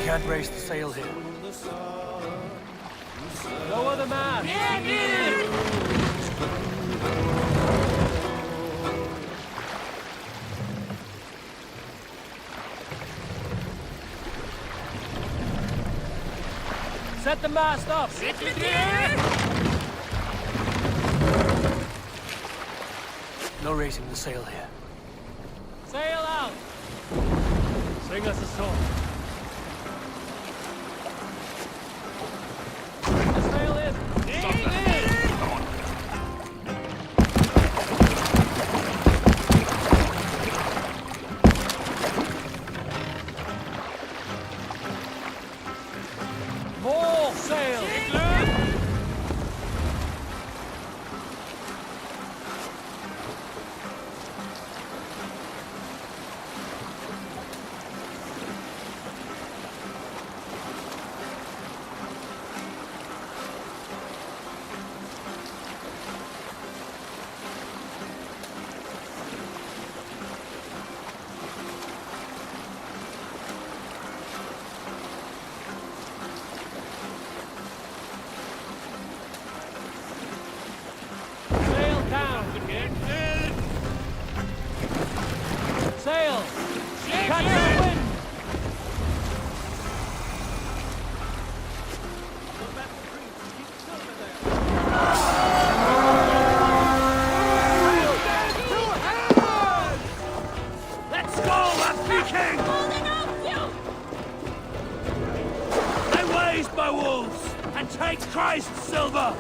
Can't raise the sail here. Lower the mast! Set the mast up! No raising the sail here. Sail out! Sing us a song. More sail! Sail! Catch the wind! Let's go, Viking! They raised my wolves and take Christ's silver!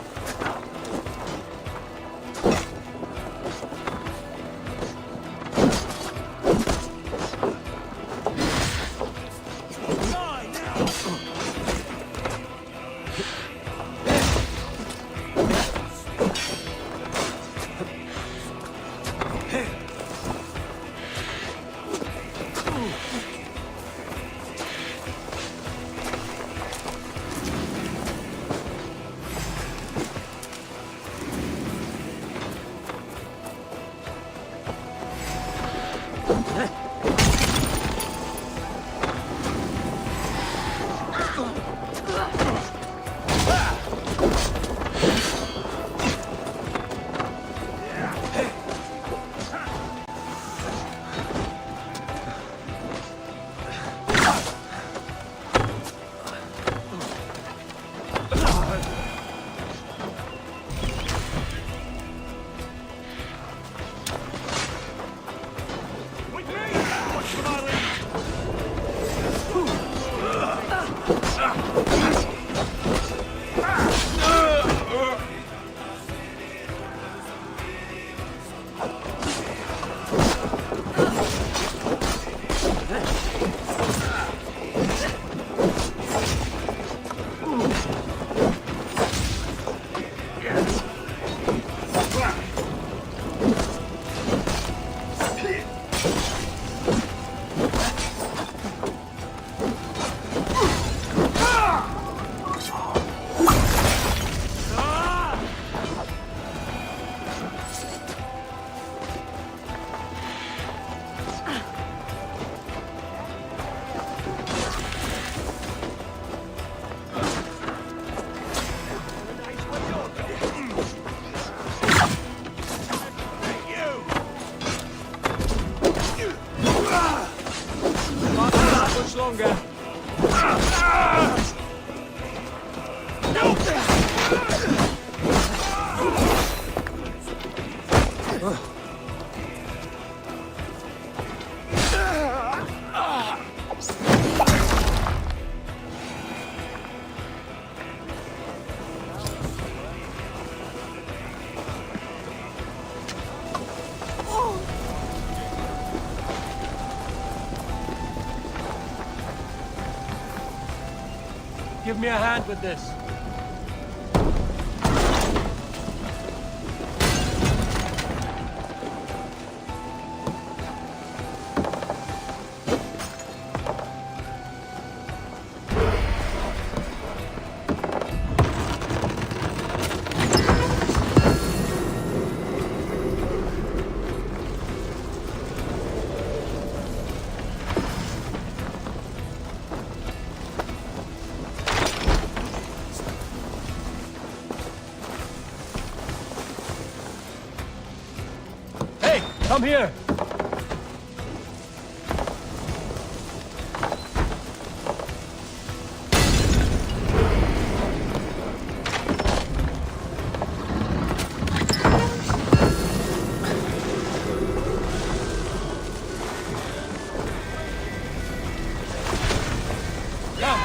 longer. Give me a hand with this. Come here! Come,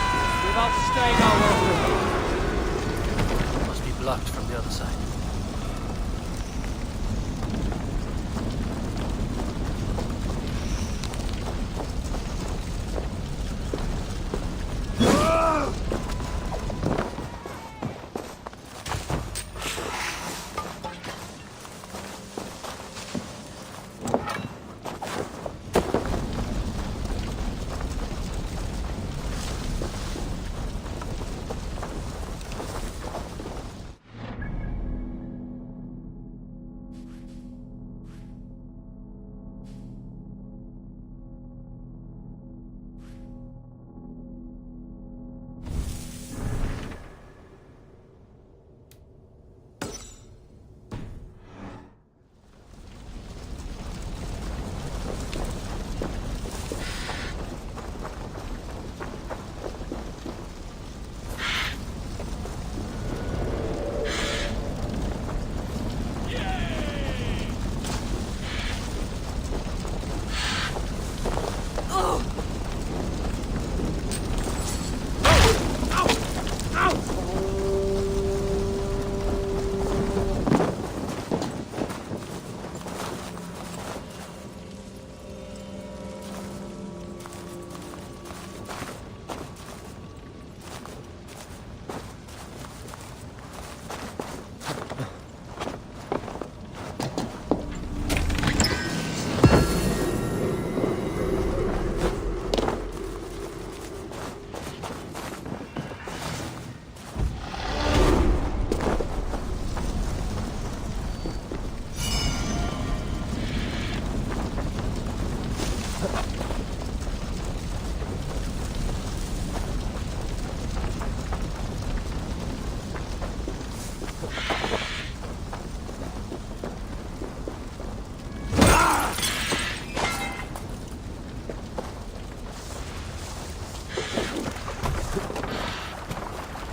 without staying our way through. Must be blocked from the other side.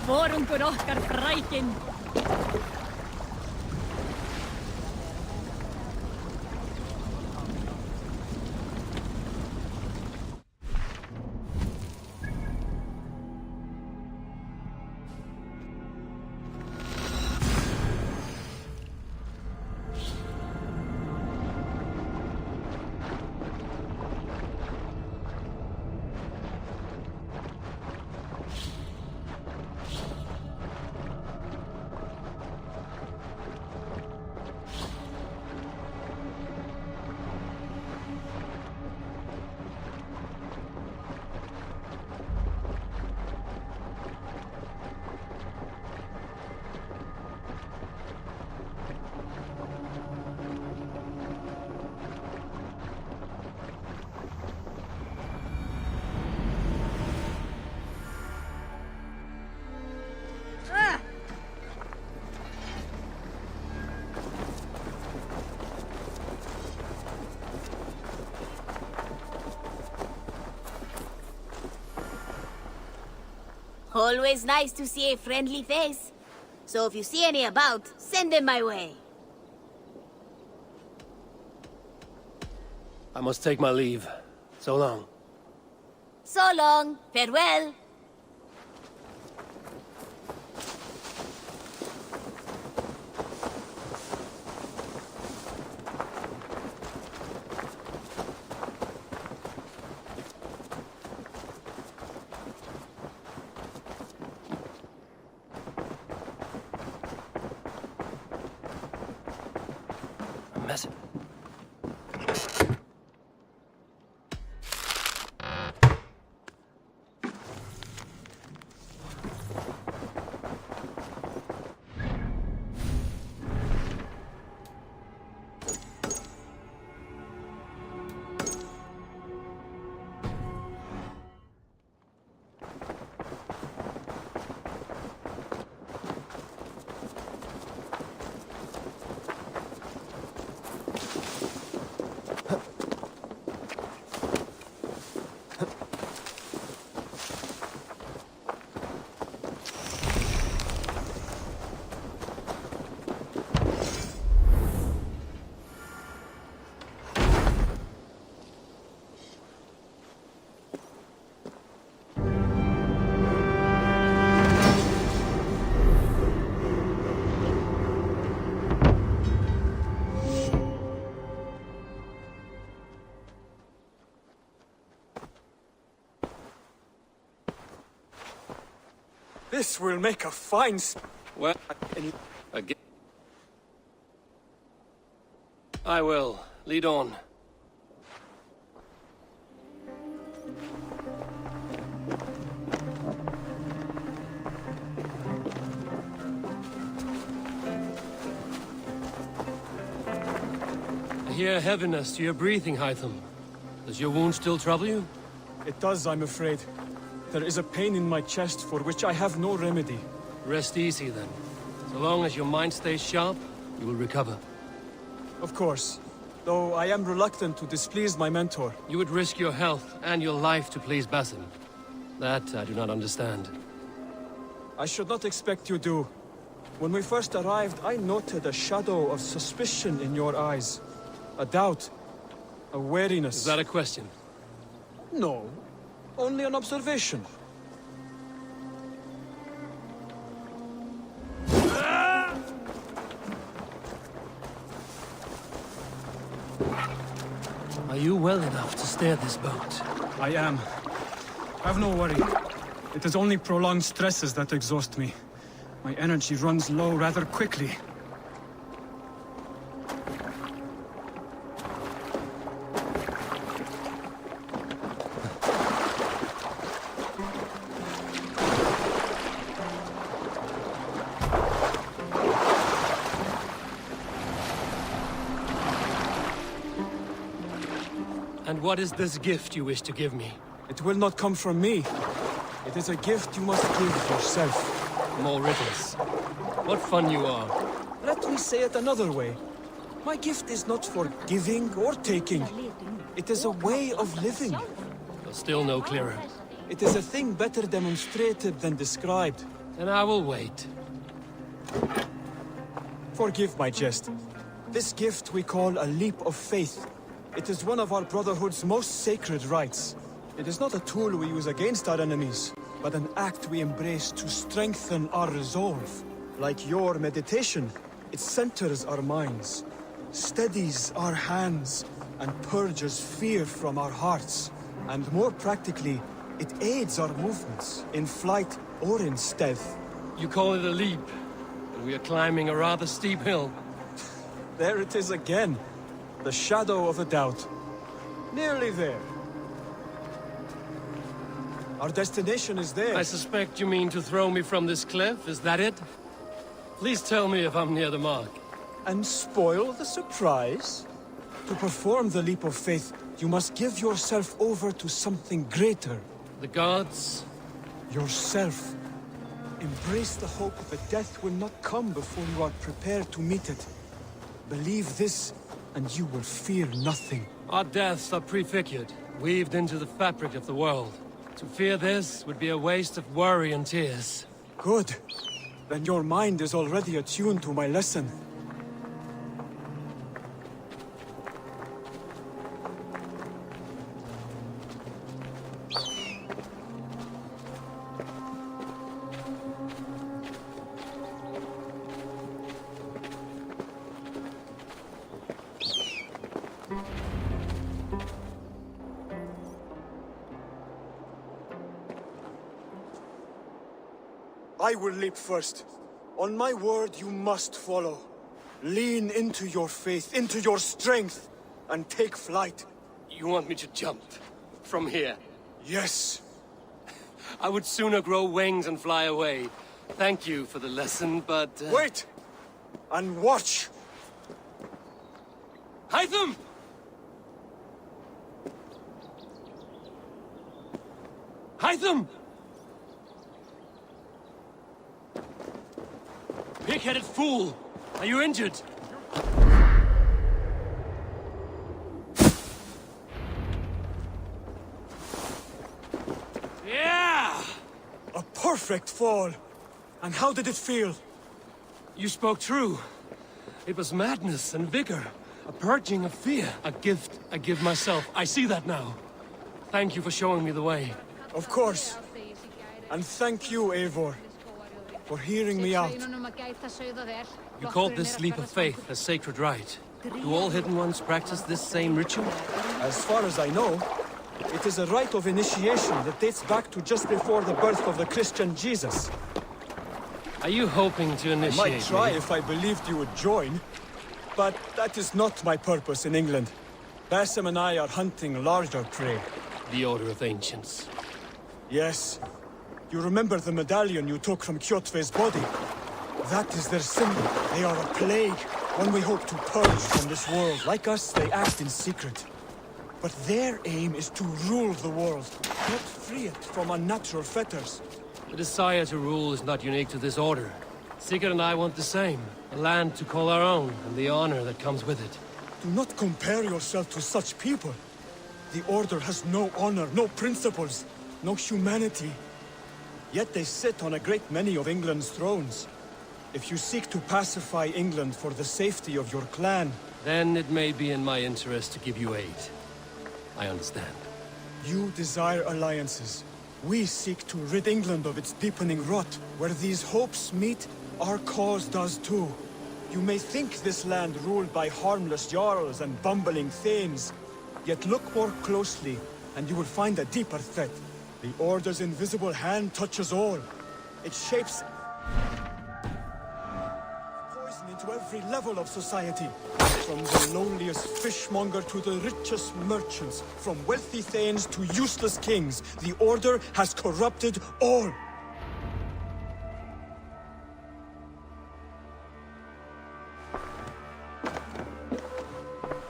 Vorungur okkar frækin. Always nice to see a friendly face. So if you see any about, send them my way. I must take my leave. So long. So long. Farewell. Message. This will make a fine... Well, again. I will. Lead on. I hear heaviness to your breathing, Hytham. Does your wound still trouble you? It does, I'm afraid. There is a pain in my chest for which I have no remedy. Rest easy, then. So long as your mind stays sharp, you will recover. Of course. Though I am reluctant to displease my mentor. You would risk your health and your life to please Basim. That I do not understand. I should not expect you do. When we first arrived, I noted a shadow of suspicion in your eyes. A doubt. A wariness. Is that a question? No. Only an observation. Are you well enough to steer this boat? I am. Have no worry. It is only prolonged stresses that exhaust me. My energy runs low rather quickly. And what is this gift you wish to give me? It will not come from me. It is a gift you must give yourself. More riddles. What fun you are. Let me say it another way. My gift is not for giving or taking. It is a way of living. Still no clearer. It is a thing better demonstrated than described. Then I will wait. Forgive my jest. This gift we call a leap of faith. It is one of our Brotherhood's most sacred rites. It is not a tool we use against our enemies, but an act we embrace to strengthen our resolve. Like your meditation, it centers our minds, steadies our hands, and purges fear from our hearts. And more practically, it aids our movements, in flight or in stealth. You call it a leap, and we are climbing a rather steep hill. There it is again. The shadow of a doubt. Nearly there. Our destination is there. I suspect you mean to throw me from this cliff, is that it? Please tell me if I'm near the mark. And spoil the surprise? To perform the leap of faith, you must give yourself over to something greater. The gods? Yourself. Embrace the hope that death will not come before you are prepared to meet it. Believe this, and you will fear nothing. Our deaths are prefigured, weaved into the fabric of the world. To fear this would be a waste of worry and tears. Good. Then your mind is already attuned to my lesson. I will leap first. On my word, you must follow. Lean into your faith, into your strength, and take flight. You want me to jump? From here? Yes. I would sooner grow wings and fly away. Thank you for the lesson, but... Wait! And watch! Hytham! Hytham! Pig-headed fool! Are you injured? Yeah! A perfect fall! And how did it feel? You spoke true. It was madness and vigor. A purging of fear. A gift I give myself. I see that now. Thank you for showing me the way. Of course. And thank you, Eivor, for hearing me out. You called this leap of faith a sacred rite. Do all Hidden Ones practice this same ritual? As far as I know, it is a rite of initiation that dates back to just before the birth of the Christian Jesus. Are you hoping to initiate I might try me? if I believed you would join, but that is not my purpose in England. Basim and I are hunting larger prey. The Order of Ancients. Yes. You remember the medallion you took from Kjotve's body? That is their symbol. They are a plague, one we hope to purge from this world. Like us, they act in secret. But their aim is to rule the world, not free it from unnatural fetters. The desire to rule is not unique to this order. Sigurd and I want the same. A land to call our own, and the honor that comes with it. Do not compare yourself to such people. The Order has no honor, no principles, no humanity. Yet they sit on a great many of England's thrones. If you seek to pacify England for the safety of your clan... Then it may be in my interest to give you aid. I understand. You desire alliances. We seek to rid England of its deepening rot. Where these hopes meet, our cause does too. You may think this land ruled by harmless jarls and bumbling thanes. Yet look more closely, and you will find a deeper threat. The Order's invisible hand touches all. It shapes poison into every level of society. From the lowliest fishmonger to the richest merchants, from wealthy thanes to useless kings, the Order has corrupted all.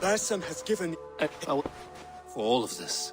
Basim has given... For all of this,